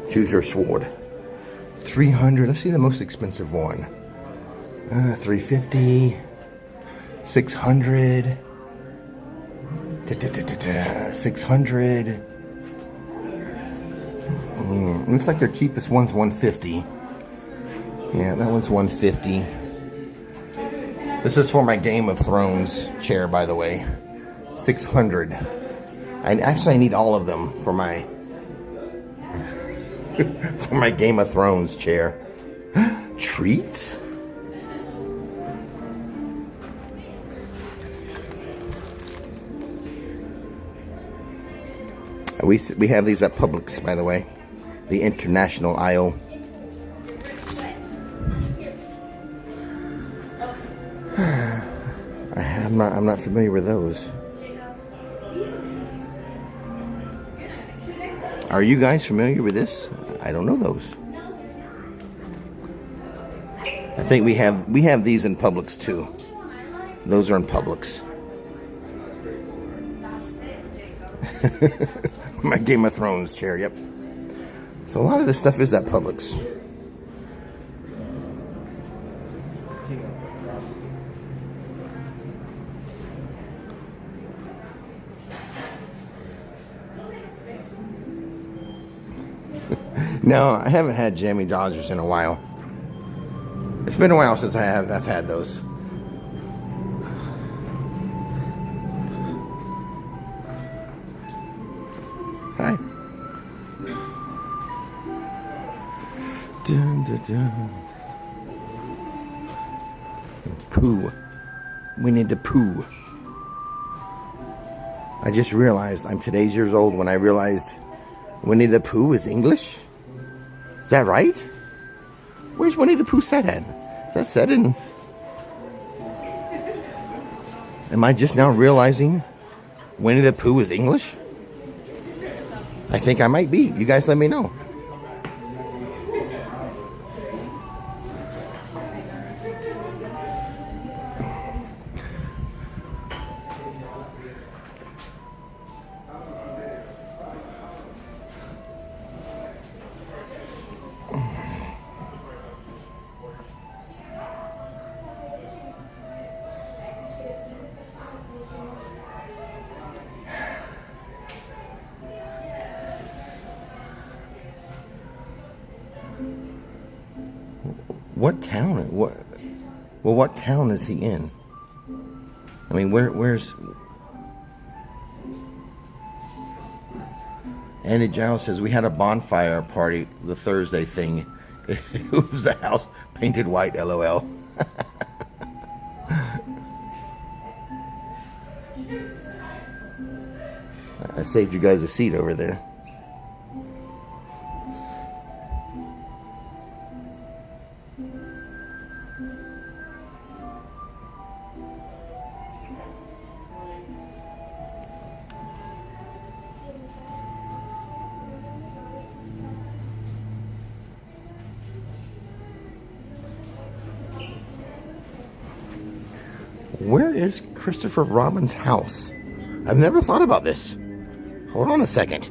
Choose your sword. 300. Let's see the most expensive one. 350. 600. 600. Looks like their cheapest one's 150. Yeah, that one's 150. This is for my Game of Thrones chair, by the way. 600. I need all of them for my for my Game of Thrones chair. Treats? We have these at Publix, by the way. The international aisle. I'm not familiar with those. Are you guys familiar with this? I don't know those. I think we have these in Publix too. Those are in Publix. My Game of Thrones chair, yep. So a lot of this stuff is at Publix. No, I haven't had Jammy Dodgers in a while. It's been a while since I've had those. Hi. Dun, dun, dun. Pooh. We need to poo. I just realized I'm today's years old when I realized Winnie the Pooh is English. Is that right? Where's Winnie the Pooh set at? Is that set in? Am I just now realizing Winnie the Pooh is English? I think I might be. You guys let me know. What town? What town is he in? I mean, where's Andy Giles says we had a bonfire party the Thursday thing. It was a house painted white. LOL. I saved you guys a seat over there. Where is Christopher Robin's house? I've never thought about this. Hold on a second.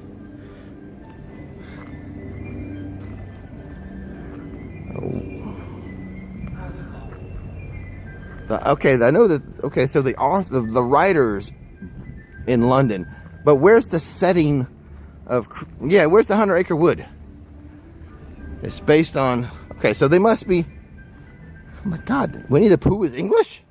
Okay, I know that. Okay, so the writers in London, but where's the setting of? Yeah, where's the 100 Acre Wood? It's based on. Okay, so they must be. Oh my God, Winnie the Pooh is English?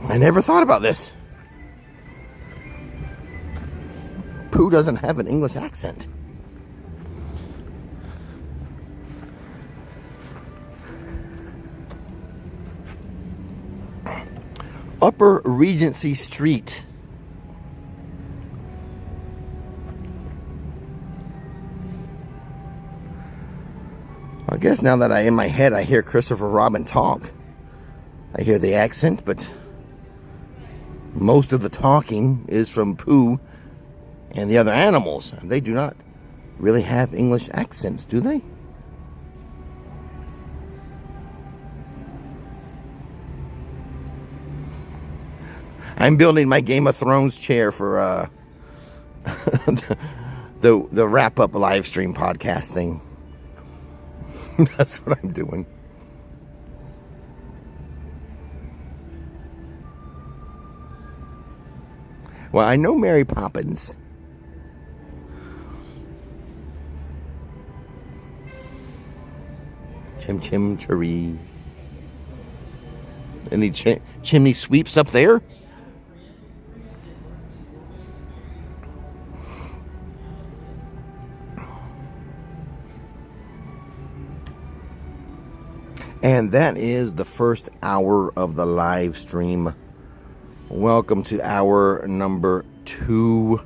I never thought about this. Pooh doesn't have an English accent. Upper Regency Street. I guess now that in my head I hear Christopher Robin talk. I hear the accent, but most of the talking is from Pooh and the other animals. And they do not really have English accents, do they? I'm building my Game of Thrones chair for the wrap-up live stream podcast thing. That's what I'm doing. Well, I know Mary Poppins. Chim chim cheree. Any chimney sweeps up there? And that is the first hour of the live stream. Welcome to hour number 2.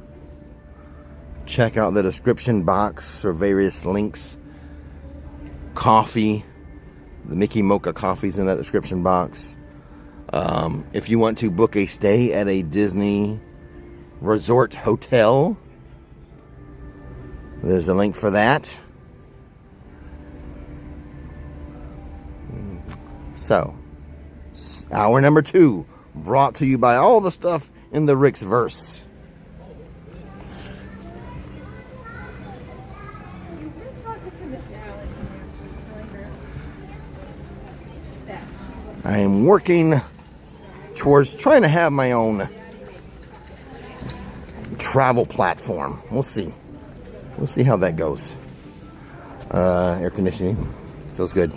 Check out the description box for various links. Coffee. The Mickey Mocha coffee's in that description box. If you want to book a stay at a Disney resort hotel, there's a link for that. So, hour number 2, brought to you by all the stuff in the Rix verse. I am working towards trying to have my own travel platform. We'll see. We'll see how that goes. Air conditioning feels good.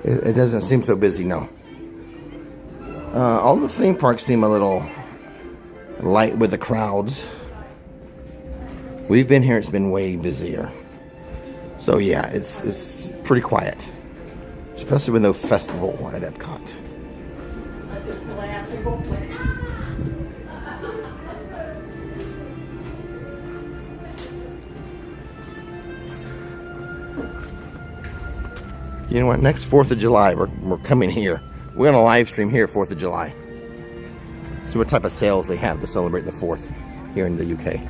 It doesn't seem so busy, no. All the theme parks seem a little light with the crowds. We've been here, it's been way busier. So yeah, it's pretty quiet. Especially with no festival at Epcot. You know what? Next 4th of July, we're coming here. We're going to live stream here 4th of July. See what type of sales they have to celebrate the 4th here in the UK.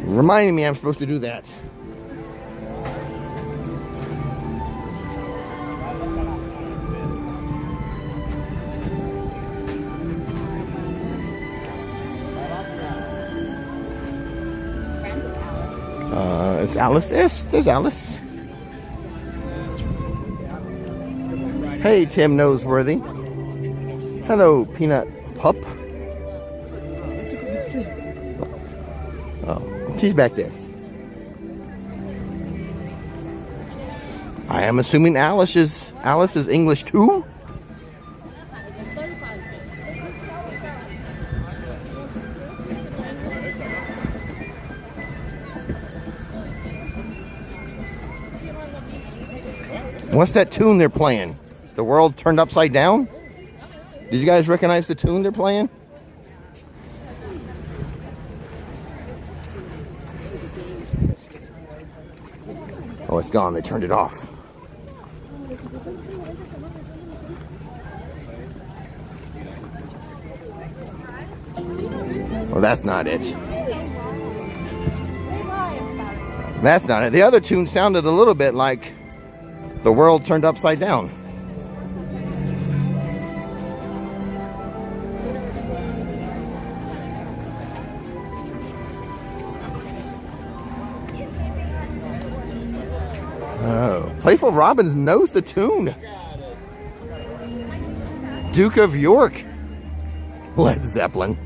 Reminding me I'm supposed to do that. Is Alice? Yes, there's Alice. Hey, Tim Noseworthy. Hello, Peanut Pup. Oh, she's back there. I am assuming Alice is English too. What's that tune they're playing? The World Turned Upside Down? Did you guys recognize the tune they're playing? Oh, it's gone. They turned it off. Oh, that's not it. That's not it. The other tune sounded a little bit like The World Turned Upside Down. Oh, Playful Robins knows the tune. Duke of York. Led Zeppelin.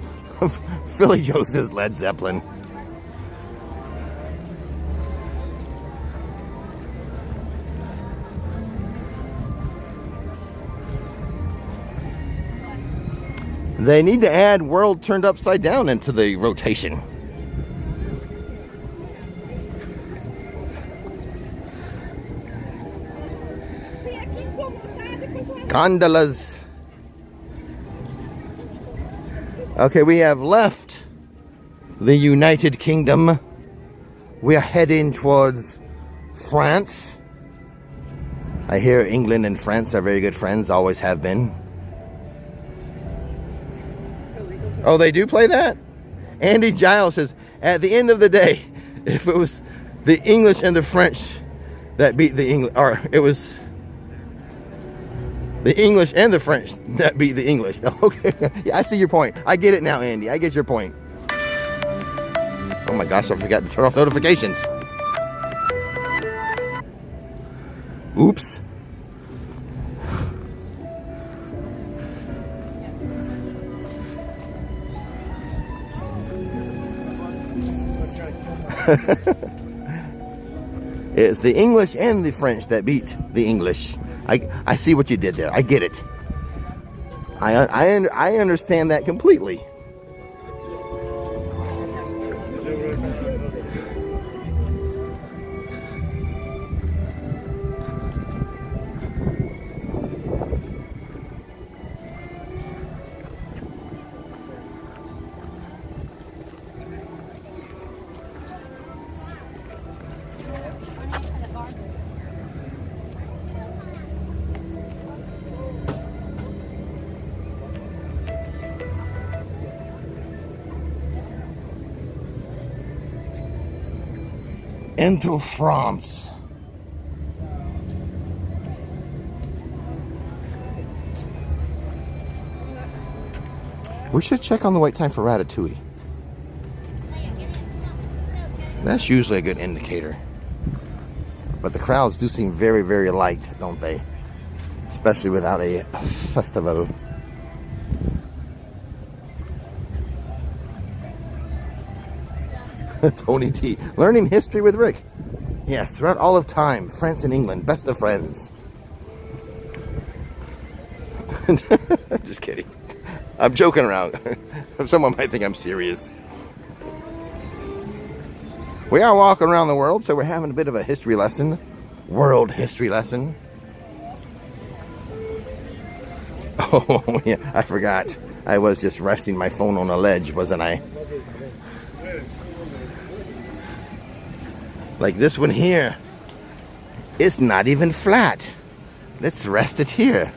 Philly Joe says Led Zeppelin. They need to add World Turned Upside Down into the rotation. Gondolas. Okay, we have left the United Kingdom. We are heading towards France. I hear England and France are very good friends, always have been. Oh, they do play that? Andy Giles says, at the end of the day, if it was the English and the French that beat the English, or it was the English and the French that beat the English. Okay, yeah, I see your point. I get it now, Andy. I get your point. Oh my gosh, I forgot to turn off notifications. Oops. It's the English and the French that beat the English. I see what you did there. I get it. I understand that completely. Into France. We should check on the wait time for Ratatouille. That's usually a good indicator. But the crowds do seem very, very light, don't they? Especially without a festival. Tony T. Learning history with Rick. Yes, throughout all of time, France and England, best of friends. Just kidding. I'm joking around. Someone might think I'm serious. We are walking around the world, so we're having a bit of a history lesson. World history lesson. Oh, yeah, I forgot. I was just resting my phone on a ledge, wasn't I? Like this one here. It's not even flat. Let's rest it here.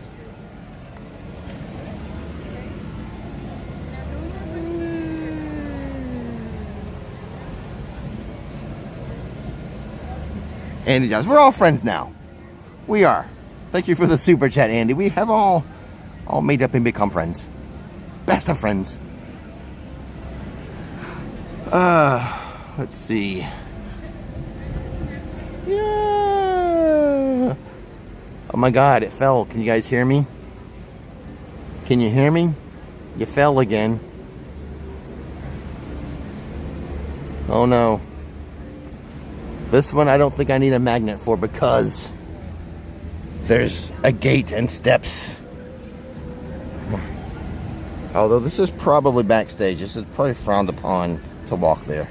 Andy Jones, we're all friends now. We are. Thank you for the super chat, Andy. We have all made up and become friends. Best of friends. Let's see. Yeah. Oh my God, it fell. Can you guys hear me? Can you hear me? You fell again. Oh no. This one I don't think I need a magnet for because there's a gate and steps. Although this is probably backstage. This is probably frowned upon to walk there.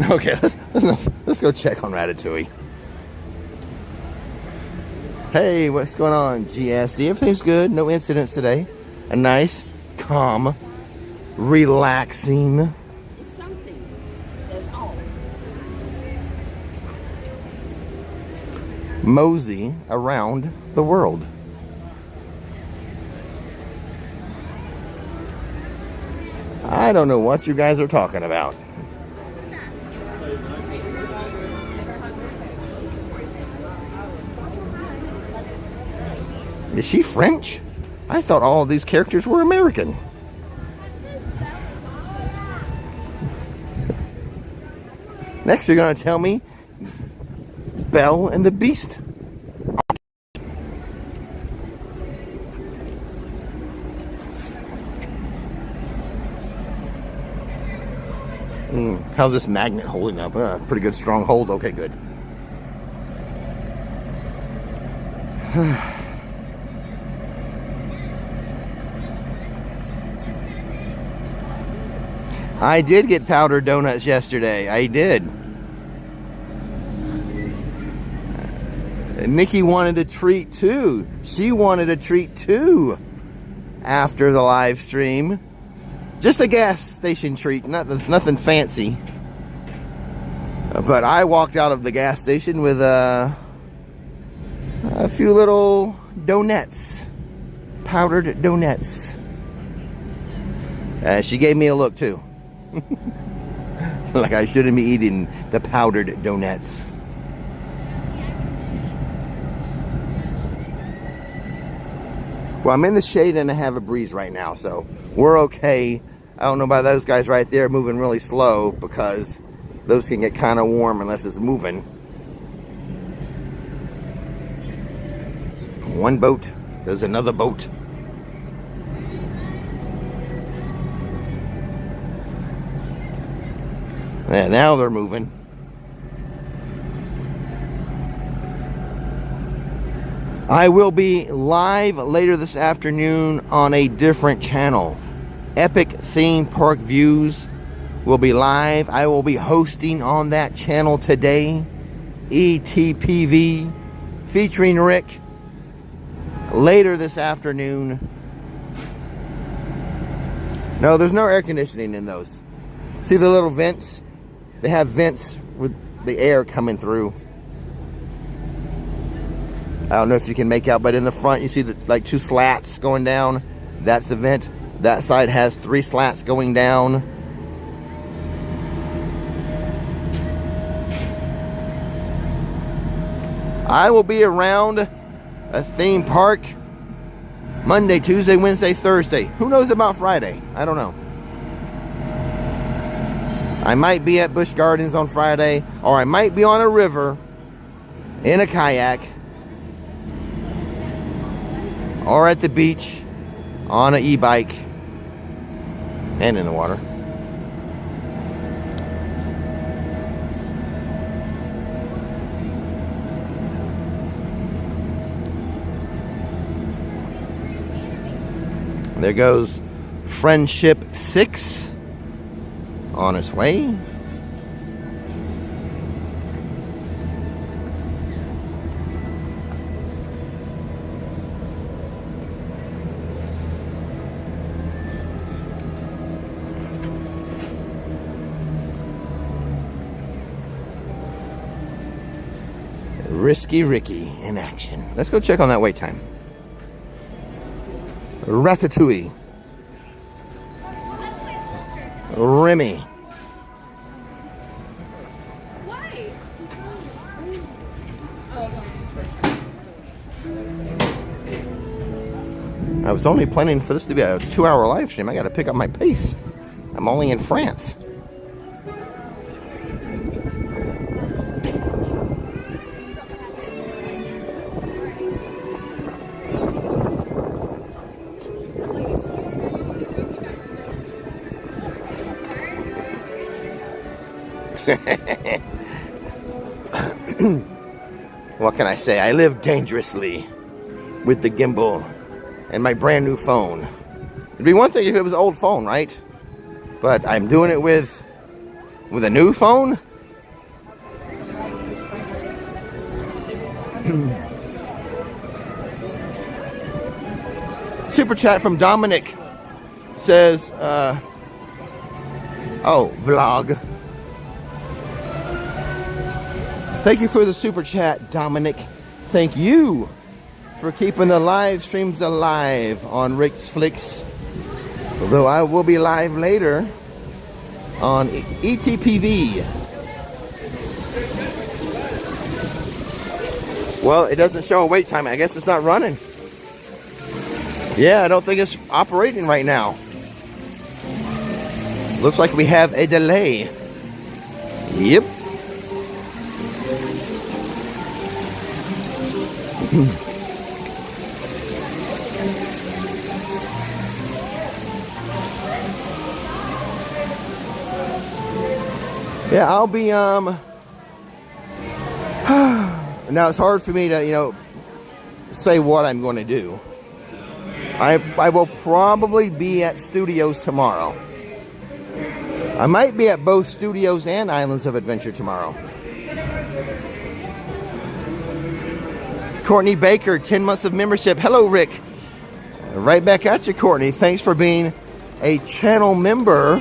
Okay, let's go check on Ratatouille. Hey, what's going on, GSD? Everything's good. No incidents today. A nice, calm, relaxing. It's something. That's all. Mosey around the world. I don't know what you guys are talking about. Is she French? I thought all of these characters were American. Next, you're going to tell me Belle and the Beast. How's this magnet holding up? Pretty good, strong hold. Okay, good. I did get powdered donuts yesterday. I did. Nikki wanted a treat too. She wanted a treat too after the live stream. Just a gas station treat, nothing fancy. But I walked out of the gas station with a few little donuts, powdered donuts. She gave me a look too. Like I shouldn't be eating the powdered donuts. Well, I'm in the shade and I have a breeze right now, so we're okay. I don't know about those guys right there moving really slow, because those can get kind of warm unless it's moving. One boat, there's another boat. Yeah, now they're moving. I will be live later this afternoon on a different channel. Epic Theme Park Views will be live. I will be hosting on that channel today. ETPV featuring Rick later this afternoon. No, there's no air conditioning in those. See the little vents? They have vents with the air coming through. I don't know if you can make out, but in the front you see the like 2 slats going down. That's the vent. That side has 3 slats going down. I will be around a theme park Monday, Tuesday, Wednesday, Thursday. Who knows about Friday? I don't know. I might be at Busch Gardens on Friday, or I might be on a river in a kayak, or at the beach on an e-bike and in the water. There goes Friendship 6 on its way. Risky Ricky in action. Let's go check on that wait time. Ratatouille. Remy. Why? I was only planning for this to be a 2-hour live stream. I got to pick up my pace. I'm only in France. What can I say? I live dangerously with the gimbal and my brand new phone. It'd be one thing if it was an old phone, right? But I'm doing it with a new phone. Super chat from Dominic says, oh, vlog. Thank you for the super chat, Dominic. Thank you for keeping the live streams alive on Rix Flix. Although I will be live later on ETPV. Well, it doesn't show a wait time. I guess it's not running. Yeah, I don't think it's operating right now. Looks like we have a delay. Yep. Yeah, I'll be, now it's hard for me to, you know, say what I'm going to do. I will probably be at Studios tomorrow. I might be at both Studios and Islands of Adventure tomorrow. Courtney Baker, 10 months of membership. Hello, Rick. Right back at you, Courtney. Thanks for being a channel member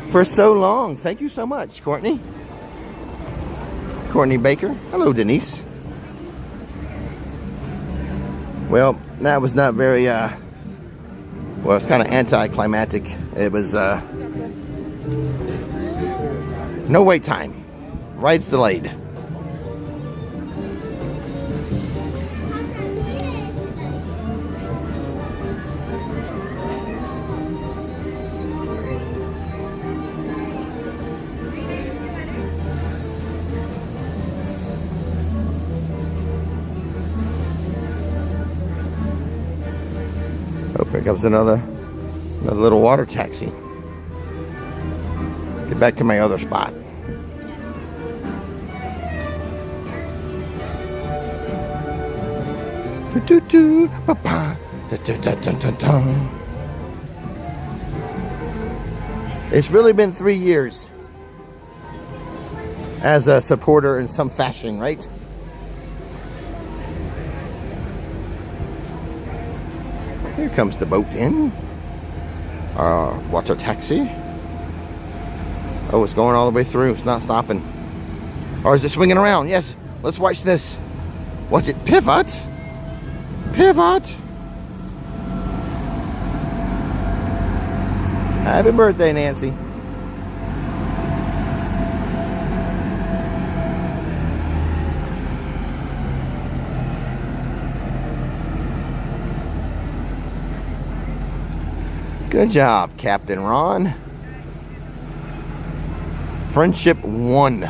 for so long. Thank you so much, Courtney. Courtney Baker. Hello, Denise. Well, that was not very, well, it's kind of anticlimactic. It was, no wait time. Ride's delayed. Oh, here comes another little water taxi. Get back to my other spot. It's really been 3 years as a supporter in some fashion, right? Here comes the boat in. Water taxi. Oh, it's going all the way through. It's not stopping. Or is it swinging around? Yes. Let's watch this. What's it? Pivot? Pivot. Happy birthday, Nancy. Good job, Captain Ron. Friendship 1.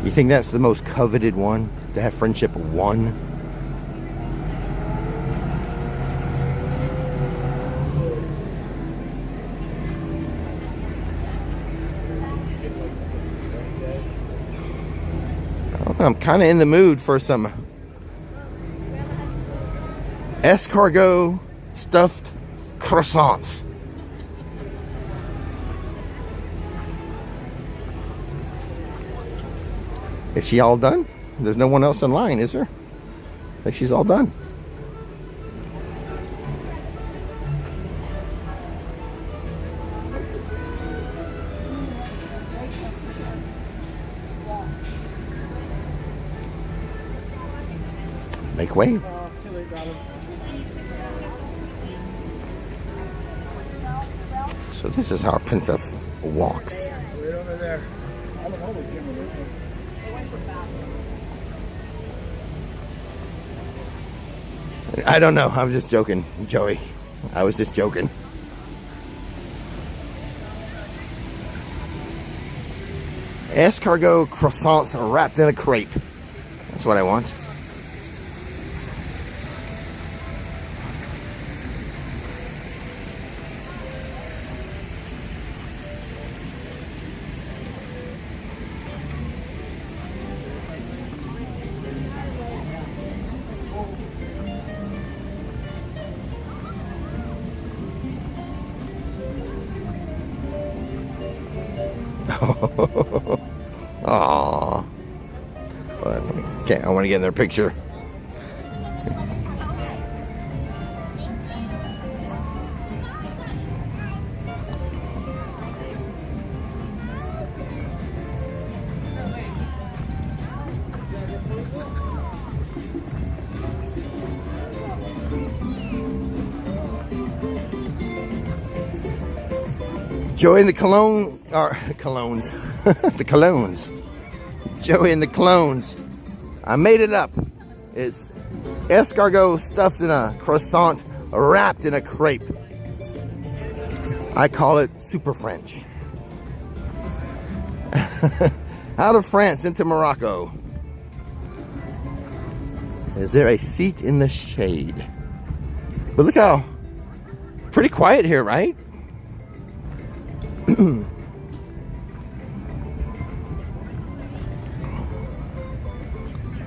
You think that's the most coveted one? To have Friendship 1? I'm kind of in the mood for some escargot stuffed croissants. Is she all done? There's no one else in line, is there? I think she's all done. Make way. So this is how a princess walks. Right over there. I don't know what Jim is. I don't know. I was just joking, Joey. I was just joking. Escargot croissants wrapped in a crepe. That's what I want. Aww. Okay, I want to get in their picture. Joey and the cologne, or colognes, the colognes. Joey and the clones. I made it up. It's escargot stuffed in a croissant, wrapped in a crepe. I call it super French. Out of France into Morocco. Is there a seat in the shade? But look how pretty quiet here, right?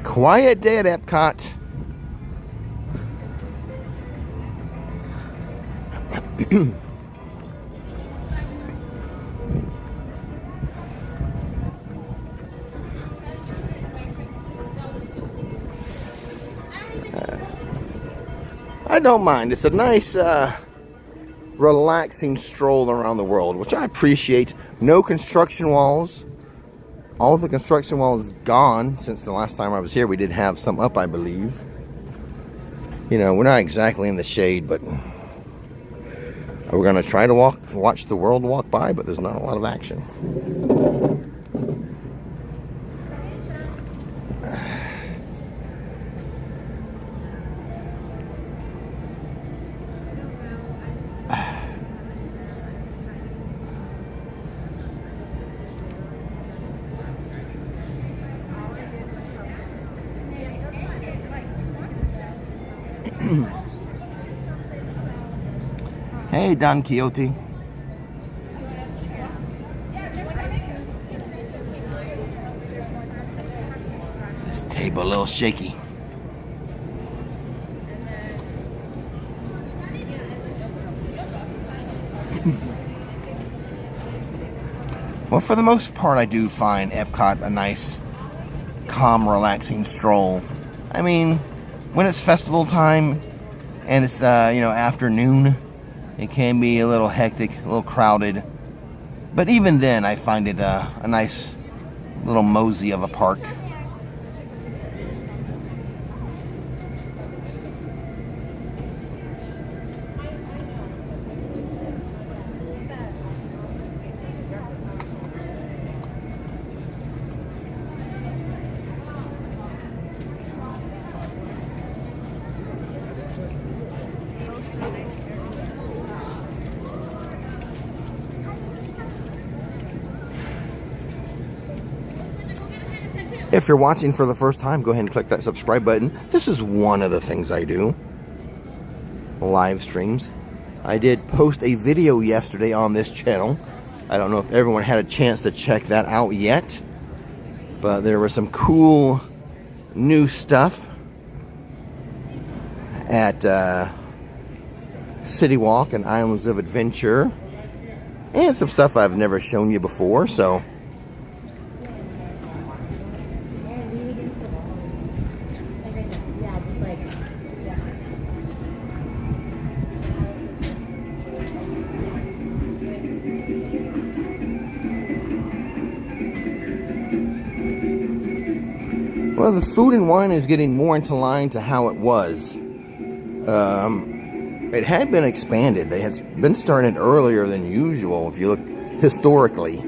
Quiet day at Epcot. I don't mind. It's a nice, relaxing stroll around the world, which I appreciate. No construction walls. All the construction walls gone since the last time I was here. We did have some up, I believe. You know, we're not exactly in the shade, but we're going to try to watch the world walk by, but there's not a lot of action. Hey, Don Quixote. This table a little shaky. Well, for the most part, I do find Epcot a nice, calm, relaxing stroll. I mean, when it's festival time and it's, you know, afternoon, it can be a little hectic, a little crowded. But even then, I find it a nice little mosey of a park. If you're watching for the first time, go ahead and click that subscribe button. This is one of the things I do. Live streams. I did post a video yesterday on this channel. I don't know if everyone had a chance to check that out yet, but there was some cool new stuff at City Walk and Islands of Adventure, and some stuff I've never shown you before, so well, the food and wine is getting more into line to how it was. It had been expanded. They had been starting it earlier than usual, if you look historically.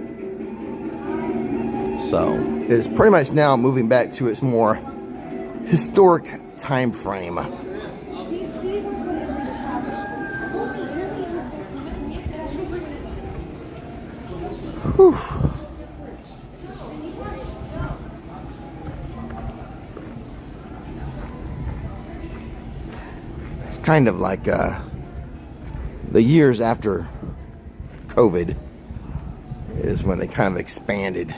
So, it's pretty much now moving back to its more historic time frame. Whew. Kind of like the years after COVID is when they kind of expanded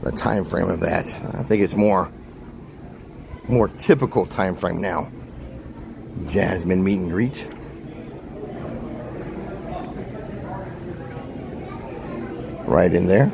the time frame of that. I think it's more typical time frame now. Jasmine meet and greet. Right in there.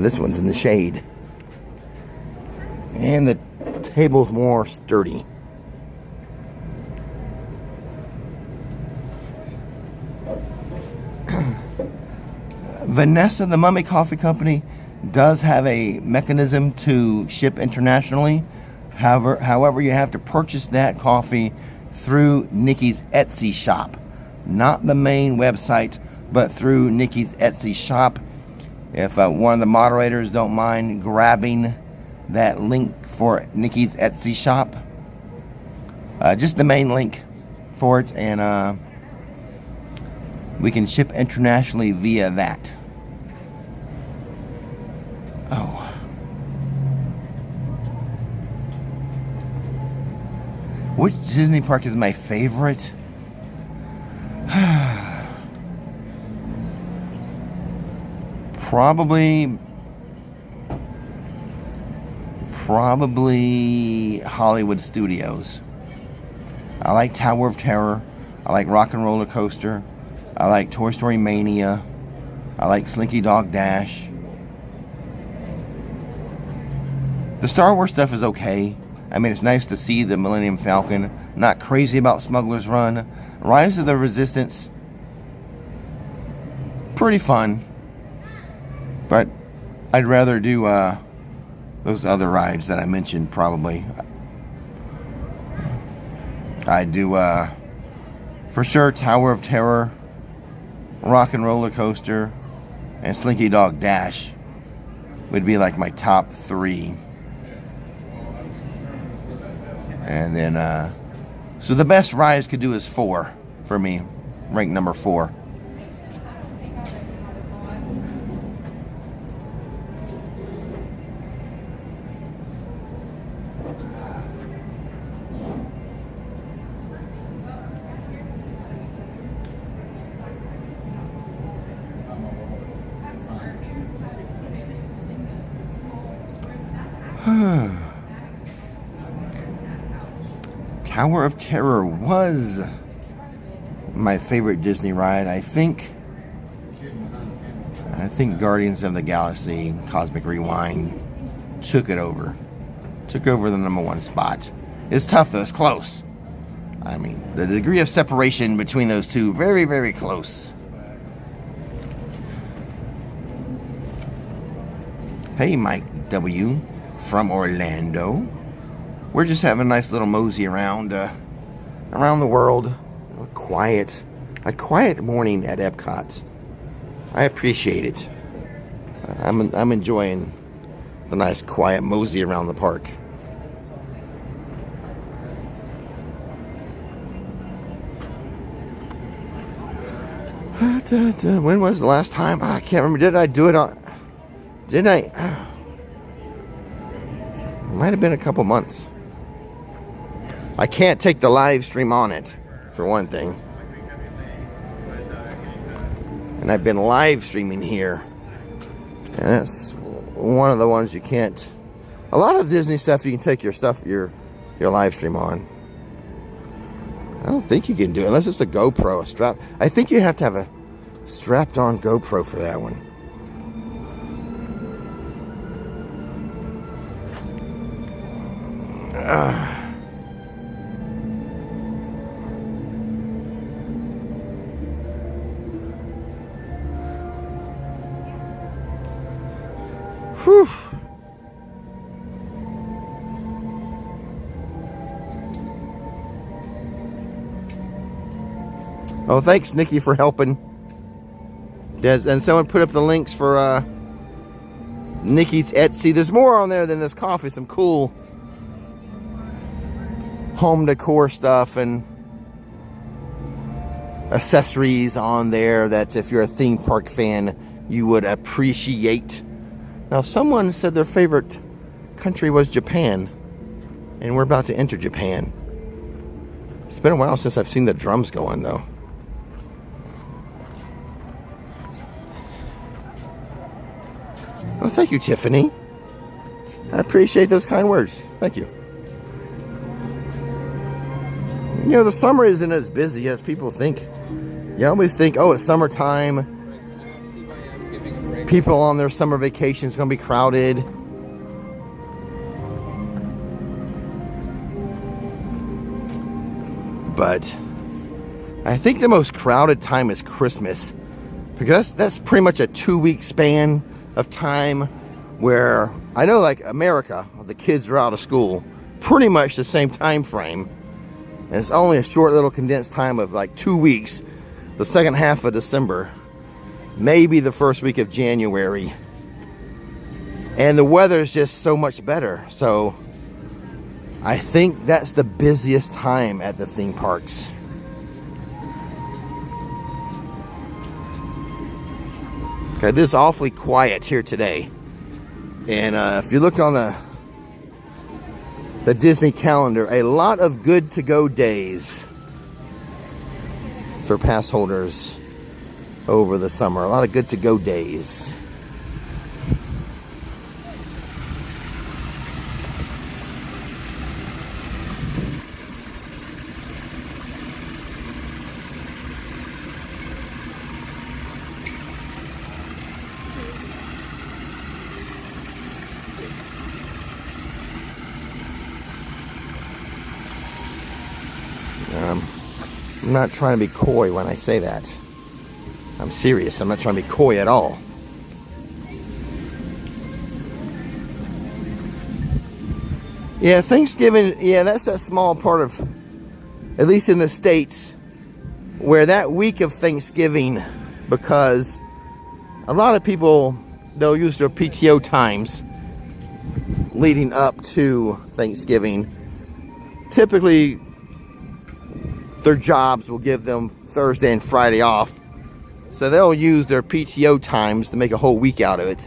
This one's in the shade. And the table's more sturdy. Vanessa, the Mummy Coffee Company, does have a mechanism to ship internationally. However, you have to purchase that coffee through Nikki's Etsy shop. Not the main website, but through Nikki's Etsy shop. If one of the moderators don't mind grabbing that link for Nikki's Etsy shop. Just the main link for it, and we can ship internationally via that. Oh. Which Disney park is my favorite? Probably Hollywood Studios. I like Tower of Terror. I like Rock and Roller Coaster. I like Toy Story Mania. I like Slinky Dog Dash. The Star Wars stuff is okay. I mean, it's nice to see the Millennium Falcon. Not crazy about Smuggler's Run. Rise of the Resistance, pretty fun. But I'd rather do those other rides that I mentioned, probably. I'd do, for sure, Tower of Terror, Rock and Roller Coaster, and Slinky Dog Dash would be like my top 3. And then, so the best rides could do is 4 for me, ranked number 4. Tower of Terror was my favorite Disney ride. I think Guardians of the Galaxy Cosmic Rewind took over the #1 spot. It's tough though, it's close. I mean, the degree of separation between those two, very, very close. Hey, Mike W. from Orlando. We're just having a nice little mosey around the world. A quiet morning at Epcot. I appreciate it. I'm enjoying the nice quiet mosey around the park. When was the last time? I can't remember. Did I do it on? Didn't I? It might have been a couple months. I can't take the live stream on it, for one thing. And I've been live streaming here. And that's one of the ones you can't. A lot of Disney stuff you can take your live stream on. I don't think you can do it unless it's a GoPro, a strap. I think you have to have a strapped on GoPro for that one. Whew. Oh, thanks, Nikki, for helping. Yes, and someone put up the links for Nikki's Etsy. There's more on there than this coffee. Some cool home decor stuff and accessories on there that if you're a theme park fan, you would appreciate. Now, someone said their favorite country was Japan, and we're about to enter Japan. It's been a while since I've seen the drums going, though. Well, thank you, Tiffany. I appreciate those kind words. Thank you. You know, the summer isn't as busy as people think. You always think, oh, it's summertime. People on their summer vacation is going to be crowded. But I think the most crowded time is Christmas. Because that's pretty much a 2-week span of time where I know, like America, the kids are out of school pretty much the same time frame. And it's only a short little condensed time of like 2 weeks. The second half of December, maybe the first week of January. And the weather is just so much better. So I think that's the busiest time at the theme parks. Okay, it is awfully quiet here today. And if you look on the Disney calendar, a lot of good to go days for pass holders over the summer. A lot of good to go days. I'm not trying to be coy when I say that. I'm serious. I'm not trying to be coy at all. Yeah, Thanksgiving, yeah, that's that small part of, at least in the States, where that week of Thanksgiving, because a lot of people, they'll use their PTO times leading up to Thanksgiving. Typically, their jobs will give them Thursday and Friday off. So they'll use their PTO times to make a whole week out of it.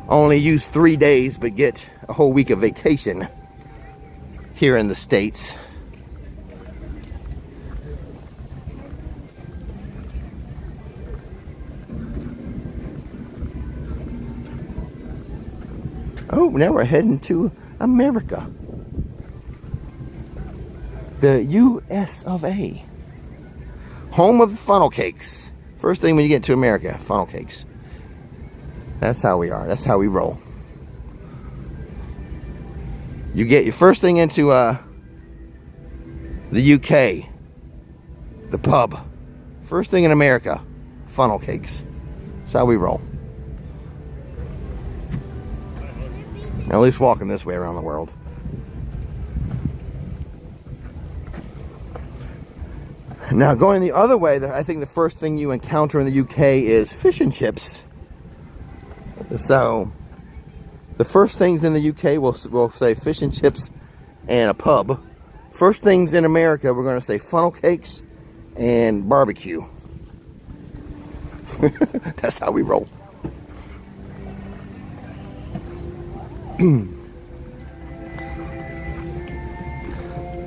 Only use 3 days, but get a whole week of vacation here in the States. Oh, now we're heading to America. The US of A. Home of funnel cakes. First thing when you get to America, funnel cakes. That's how we are. That's how we roll. You get your first thing into the UK, the pub. First thing in America, funnel cakes. That's how we roll. At least walking this way around the world. Now going the other way, I think the first thing you encounter in the UK is fish and chips. So the first things in the UK we'll say fish and chips and a pub. First things in America, we're going to say funnel cakes and barbecue. That's how we roll.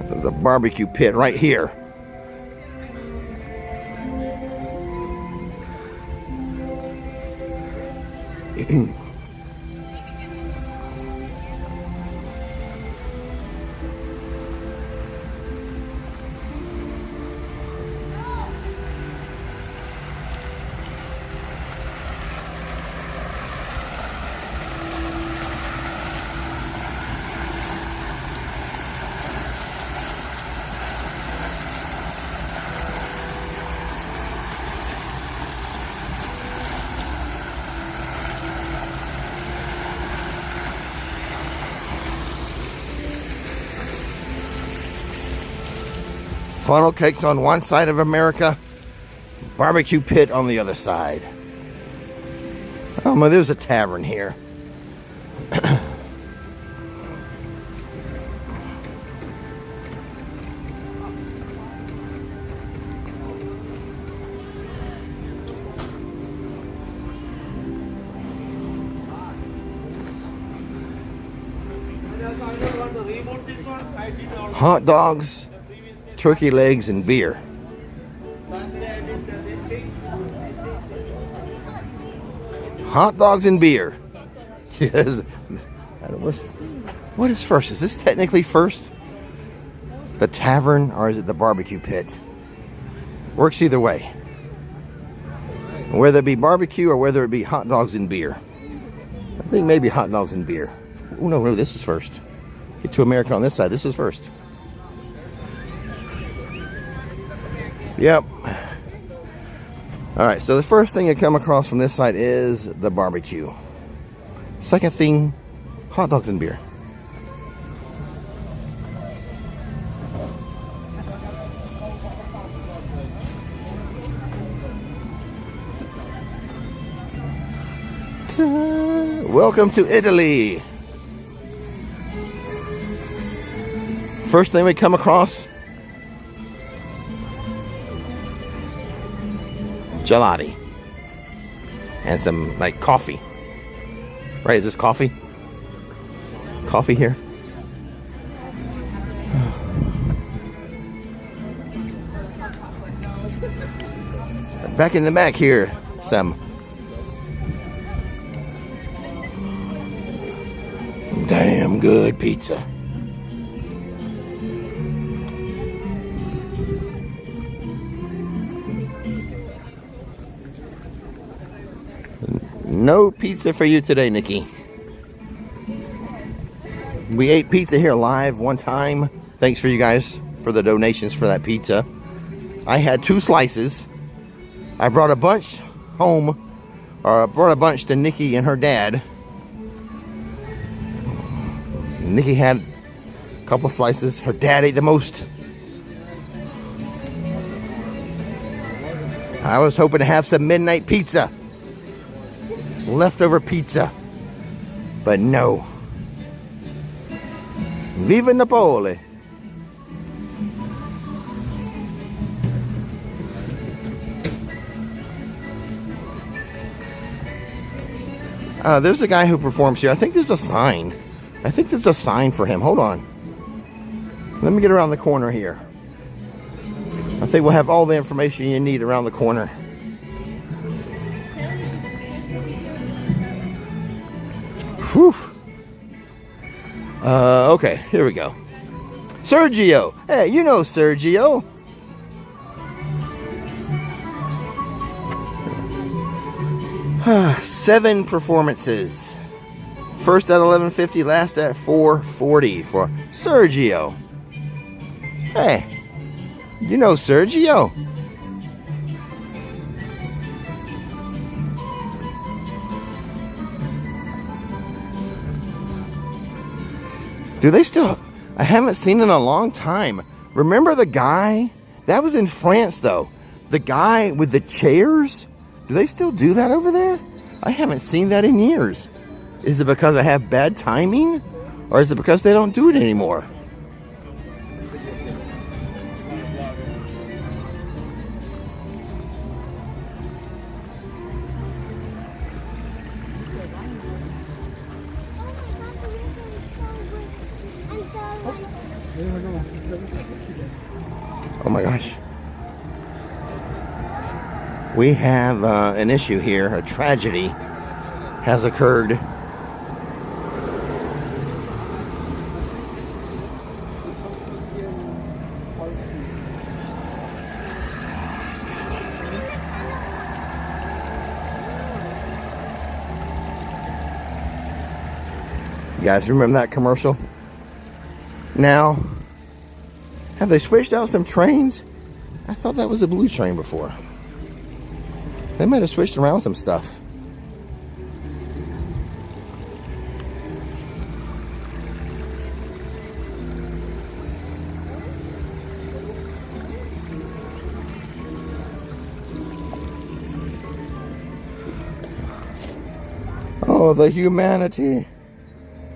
There's a barbecue pit right here. Funnel cakes on one side of America, barbecue pit on the other side. Oh, well, there's a tavern here. Hot dogs, turkey legs, and beer. Hot dogs and beer. Yes. What is first? Is this technically first? The tavern, or is it the barbecue pit? Works either way. Whether it be barbecue or whether it be hot dogs and beer. I think maybe hot dogs and beer. Oh no, this is first. Get to America on this side. This is first. Yep. All right, so the first thing you come across from this side is the barbecue. Second thing, hot dogs and beer. pizza. Welcome to Italy. First thing we come across, gelati. And some like coffee. Right, is this coffee? Coffee here? Back in the back here, some damn good pizza. No pizza for you today, Nikki. We ate pizza here live one time. Thanks for you guys for the donations for that pizza. I had 2 slices. I brought a bunch home, or I brought a bunch to Nikki and her dad. Nikki had a couple slices. Her dad ate the most. I was hoping to have some midnight pizza. Leftover pizza. But no. Viva Napoli. There's a guy who performs here. I think there's a sign. I think there's a sign for him. Hold on. Let me get around the corner here. I think we'll have all the information you need around the corner. Whew. Okay, here we go. Sergio. Hey, you know Sergio. Seven performances. First at 11:50, last at 4:40 for Sergio. Hey, you know Sergio. Do they still? I haven't seen in a long time. Remember the guy? That was in France though. The guy with the chairs? Do they still do that over there? I haven't seen that in years. Is it because I have bad timing? Or is it because they don't do it anymore? Oh my gosh. We have an issue here. A tragedy has occurred. You guys remember that commercial? Now, have they switched out some trains? I thought that was a blue train before. They might have switched around some stuff. Oh, the humanity.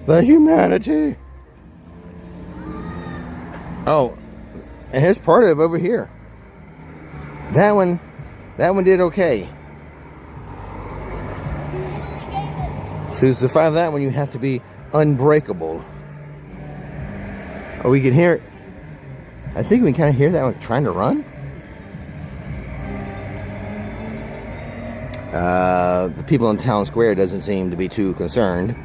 The humanity. Oh, and here's part of it over here. That one did okay. To survive that one, you have to be unbreakable. Oh, we can hear it. I think we can kind of hear that one trying to run. The people in Town Square doesn't seem to be too concerned.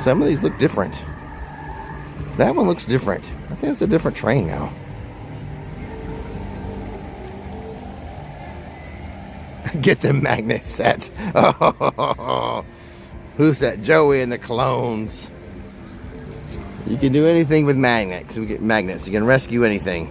Some of these look different. That one looks different. I think it's a different train now. Get the magnet set. Oh, who's that? Joey and the clones. You can do anything with magnets. We get magnets. You can rescue anything.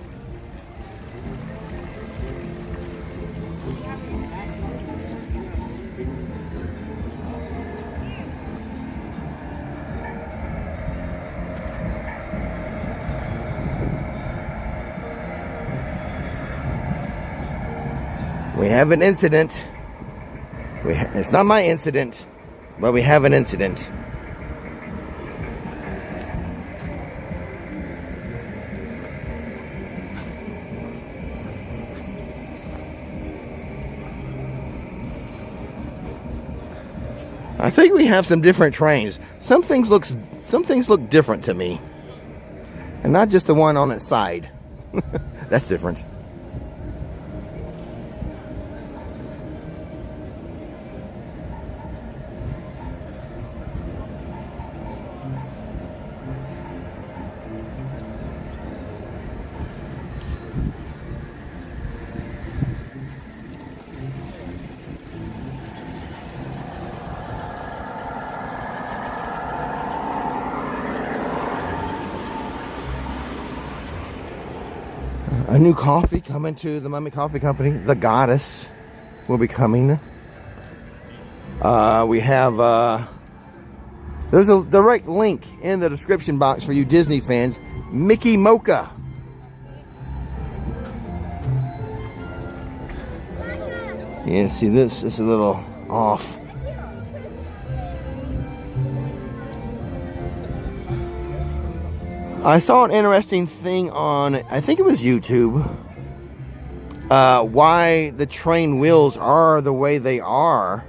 have an incident. It's not my incident, but we have an incident. I think we have some different trains. Some things look different to me, and not just the one on its side. That's different. A new coffee coming to the Mummy Coffee Company. The Goddess will be coming. We have there's a direct link in the description box for you Disney fans. Mickey MOCHA. Yeah, see this is a little off. I saw an interesting thing on, I think it was YouTube, why the train wheels are the way they are.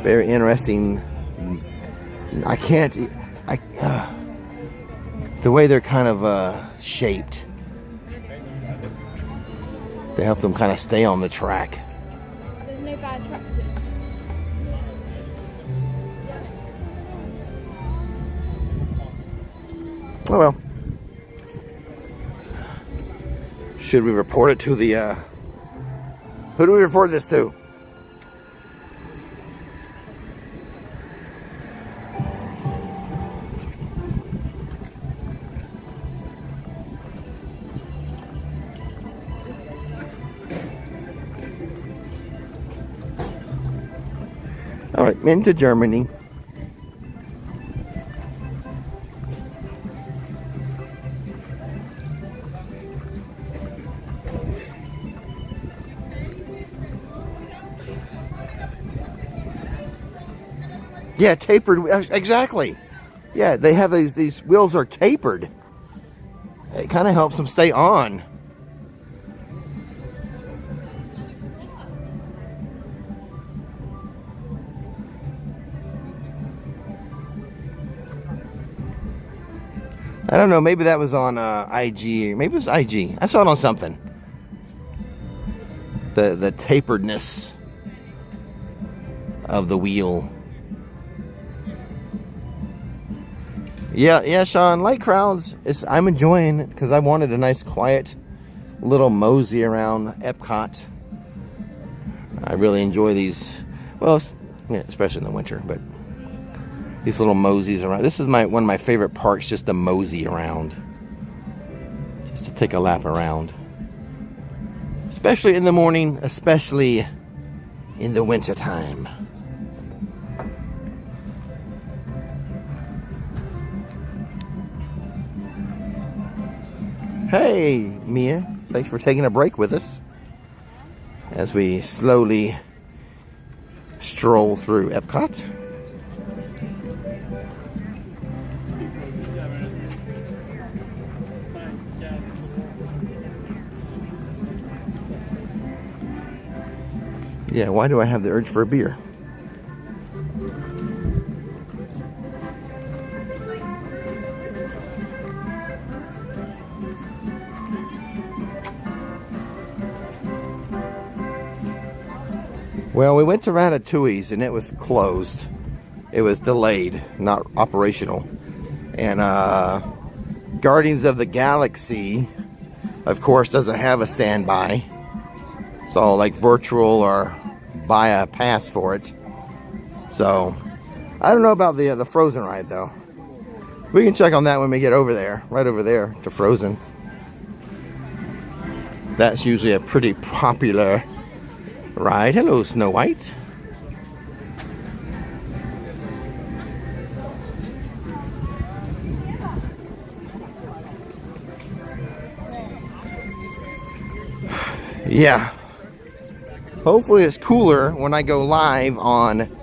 Very interesting. The way they're kind of shaped. They help them kind of stay on the track. There's no bad tractors. Oh well. Should we report it to the, who do we report this to? All right, into Germany. Yeah, tapered, exactly. Yeah, they have these wheels are tapered. It kind of helps them stay on. I don't know, maybe that was on IG, maybe it was IG. I saw it on something. The taperedness of the wheel. Yeah, Sean, light crowds, I'm enjoying it because I wanted a nice quiet little mosey around Epcot. I really enjoy these, well, yeah, especially in the winter, but these little moseys around. This is one of my favorite parks, just to mosey around. Just to take a lap around. Especially in the morning, especially in the winter time. Hey, Mia. Thanks for taking a break with us as we slowly stroll through Epcot. Yeah, why do I have the urge for a beer? Well, we went to Ratatouille's and it was closed. It was delayed, not operational. And Guardians of the Galaxy, of course, doesn't have a standby. So, like virtual or buy a pass for it. So, I don't know about the Frozen ride though. We can check on that when we get over there, right over there to Frozen. That's usually a pretty popular ride. Hello, Snow White. Yeah. Hopefully it's cooler when I go live on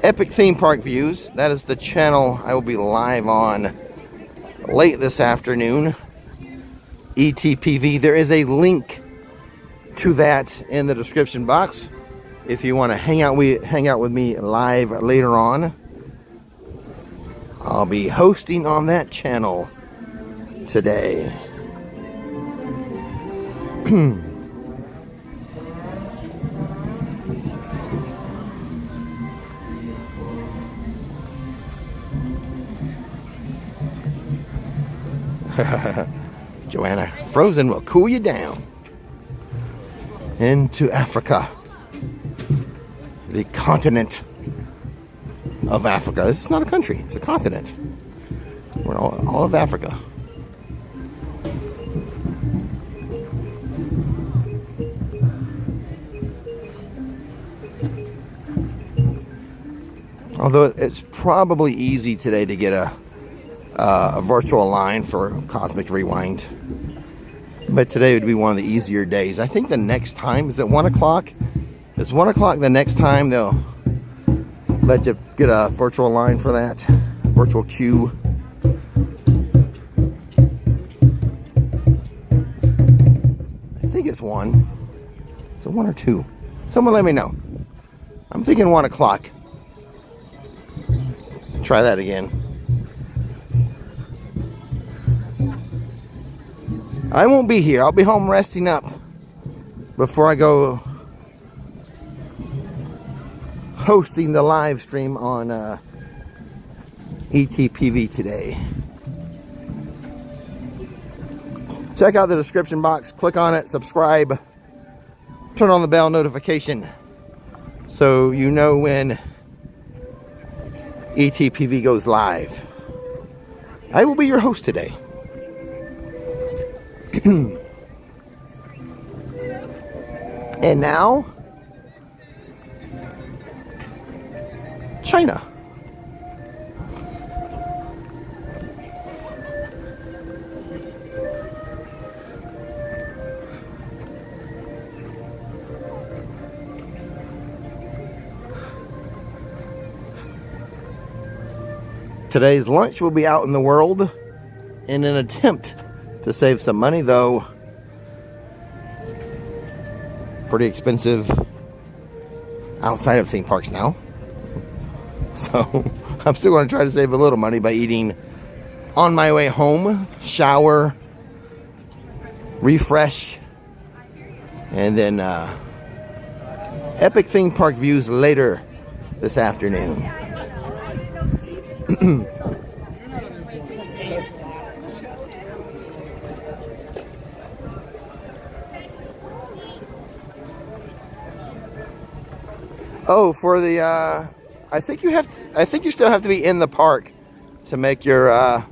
Epic Theme Park Views. That is the channel I will be live on late this afternoon. ETPV. There is a link to that in the description box if you want to hang out with me live later on. I'll be hosting on that channel today. Joanna, Frozen will cool you down. Into Africa. The continent of Africa. This is not a country, it's a continent. We're all of Africa. Although it's probably easy today to get a virtual line for Cosmic Rewind. But today would be one of the easier days. I think the next time is at 1 o'clock. It's 1 o'clock the next time they'll let you get a virtual line for that. Virtual queue. I think it's 1. Is it 1 or 2? Someone let me know. I'm thinking 1 o'clock. Try that again. I won't be here. I'll be home resting up before I go hosting the live stream on ETPV today. Check out the description box. Click on it. Subscribe. Turn on the bell notification so you know when ETPV goes live. I will be your host today. And now, China. Today's lunch will be out in the world in an attempt to save some money, though pretty expensive outside of theme parks now. So I'm still going to try to save a little money by eating on my way home, shower, refresh, and then Epic Theme Park Views later this afternoon. Oh, for the I think you still have to be in the park to make your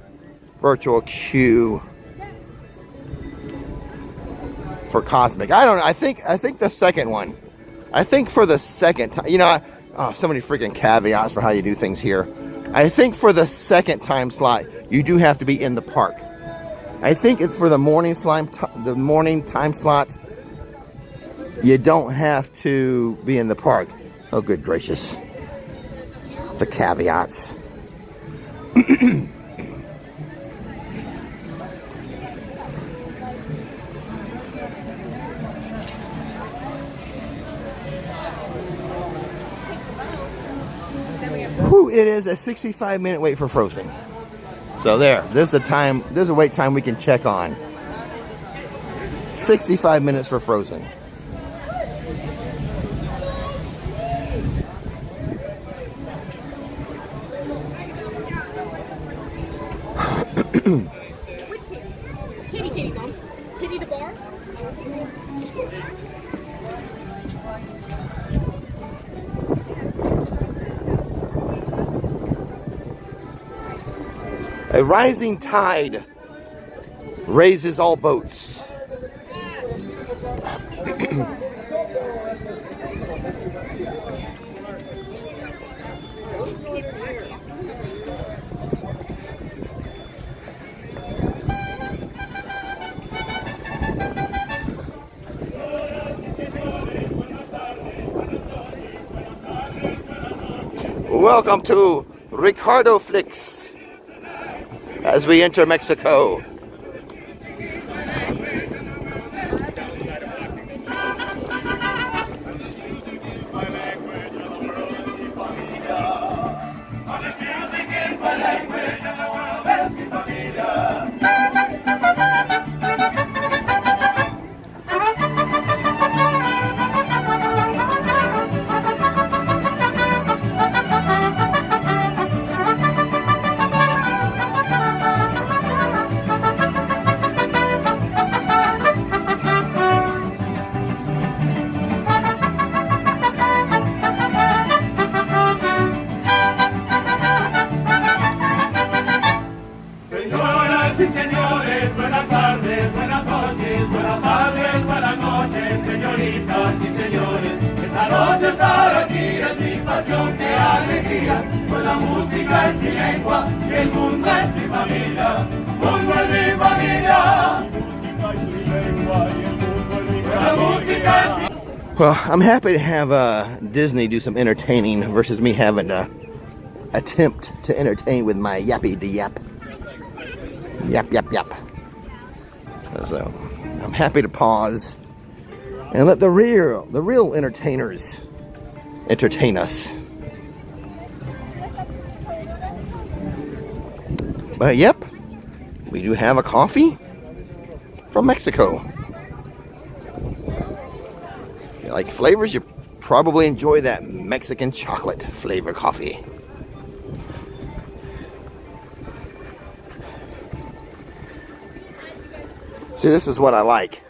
virtual queue for Cosmic. I don't know. I think the second one. I think for the second time, you know, so many freaking caveats for how you do things here. I think for the second time slot, you do have to be in the park. I think it's for the morning time slot. You don't have to be in the park. Oh, good gracious. The caveats. Whew, it is a 65-minute wait for Frozen. So there's a wait time we can check on. 65 minutes for Frozen. Kitty, Mom. Kitty the bar. A rising tide raises all boats. Welcome to Rix Flix as we enter Mexico. Well, I'm happy to have Disney do some entertaining versus me having to attempt to entertain with my yappy de yap. Yap, yap, yap. So, I'm happy to pause and let the real entertainers entertain us. But yep, we do have a coffee from Mexico. If you like flavors, you probably enjoy that Mexican chocolate flavor coffee. See, this is what I like.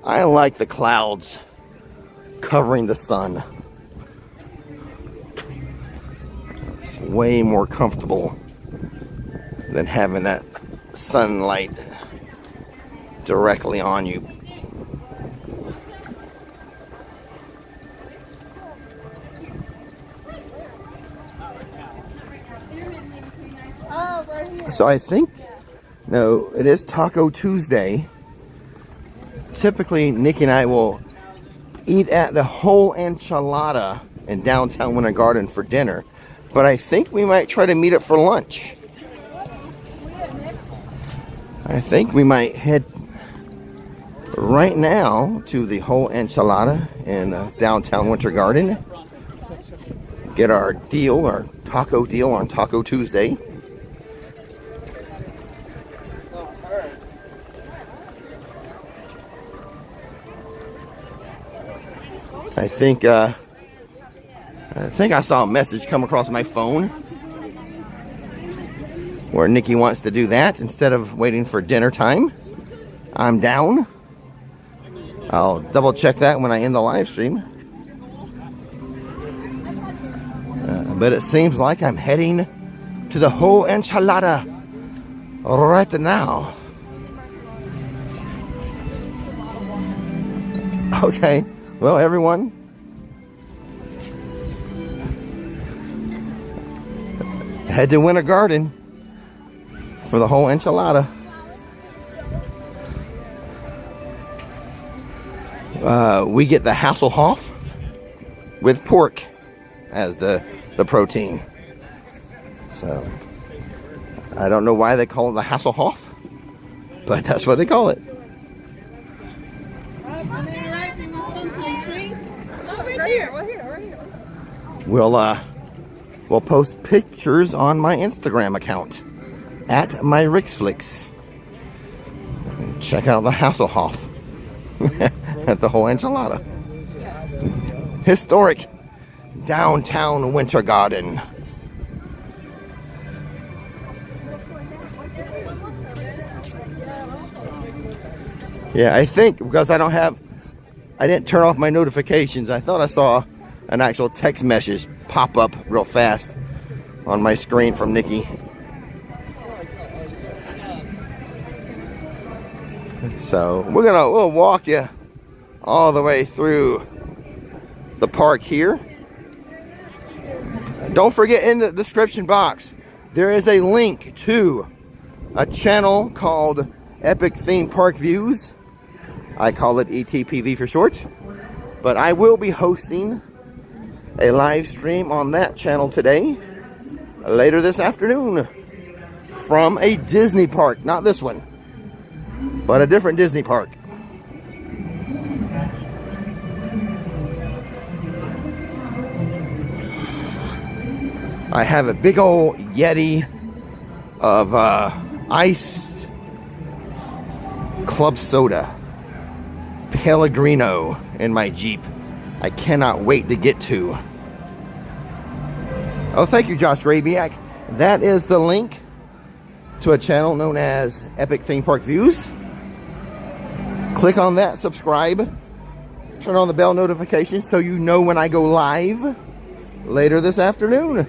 I like the clouds covering the sun. It's way more comfortable than having that sunlight directly on you. So I think, no, it is Taco Tuesday. Typically, Nikki and I will eat at the whole enchilada in downtown Winter Garden for dinner. But I think we might try to meet up for lunch. I think we might head right now to the whole enchilada in downtown Winter Garden. Get our deal, our taco deal on Taco Tuesday. I think I saw a message come across my phone where Nikki wants to do that instead of waiting for dinner time. I'm down. I'll double check that when I end the live stream. But it seems like I'm heading to the whole enchilada right now. Okay. Well, everyone, head to Winter Garden for the whole enchilada. We get the Hasselhoff with pork as the protein. So, I don't know why they call it the Hasselhoff, but that's what they call it. We'll post pictures on my Instagram account at my Rix Flix. Check out the Hasselhoff at the whole enchilada. Historic downtown Winter Garden. Yeah, I think because I didn't turn off my notifications. I thought I saw an actual text message pop up real fast on my screen from Nikki. So we'll walk you all the way through the park here. Don't forget, in the description box there is a link to a channel called Epic Theme Park Views. I call it ETPV for short. But I will be hosting a live stream on that channel today, later this afternoon, from a Disney park. Not this one, but a different Disney park. I have a big old Yeti of iced club soda Pellegrino in my Jeep. I cannot wait to get to. Oh, thank you, Josh Rabiak. That is the link to a channel known as Epic Theme Park Views. Click on that, subscribe, turn on the bell notifications so you know when I go live later this afternoon.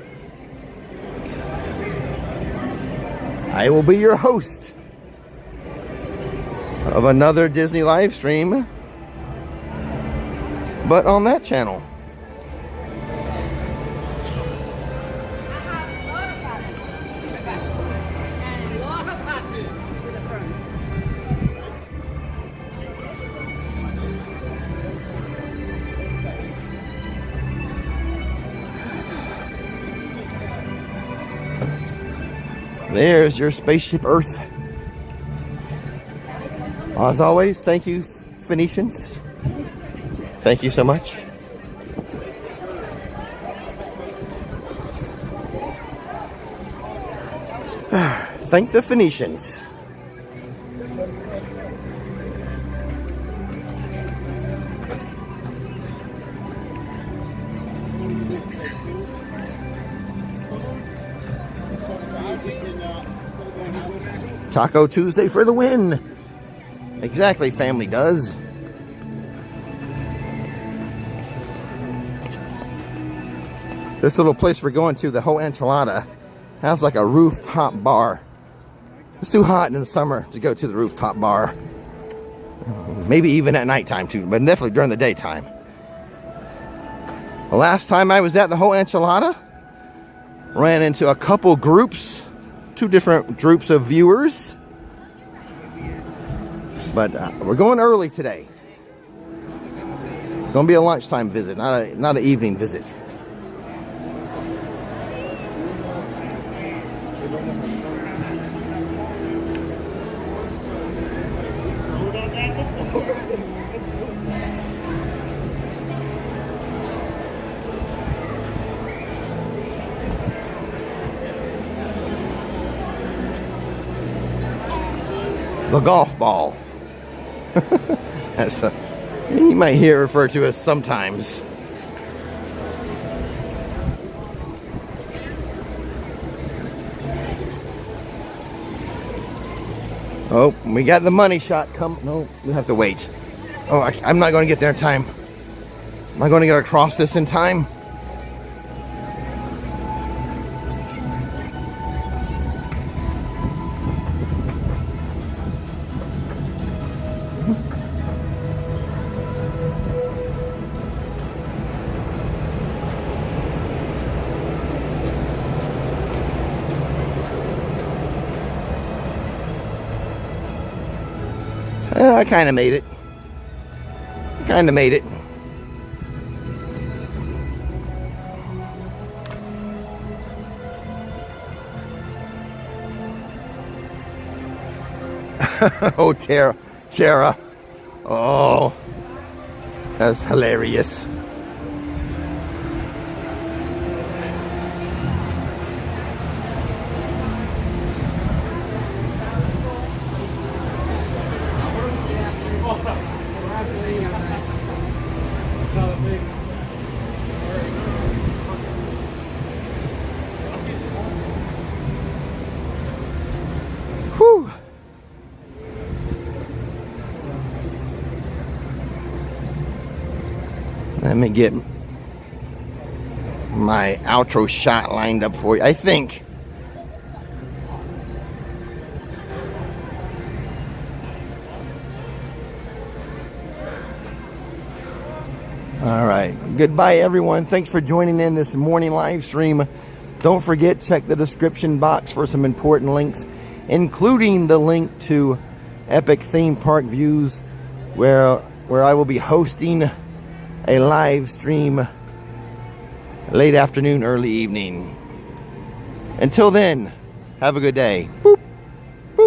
I will be your host of another Disney live stream, but on that channel. There's your spaceship Earth. As always, thank you, Phoenicians. Thank you so much. Thank the Phoenicians. Taco Tuesday for the win. Exactly, family does. This little place we're going to, the whole enchilada, has like a rooftop bar. It's too hot in the summer to go to the rooftop bar. Maybe even at nighttime too, but definitely during the daytime. The last time I was at the whole enchilada, ran into a couple groups, two different groups of viewers. But we're going early today. It's going to be a lunchtime visit, not an evening visit. The golf ball. That's you might hear it referred to as sometimes. Oh, we got the money shot. Come, no, we have to wait. Oh, I'm not going to get there in time. Am I going to get across this in time? I kind of made it. Kind of made it. Oh, Tara. Oh, that's hilarious. Whew. Let me get my outro shot lined up for you, I think. All right. Goodbye, everyone. Thanks for joining in this morning live stream. Don't forget, check the description box for some important links, including the link to Epic Theme Park Views, where I will be hosting a live stream late afternoon, early evening. Until then, have a good day. Boop.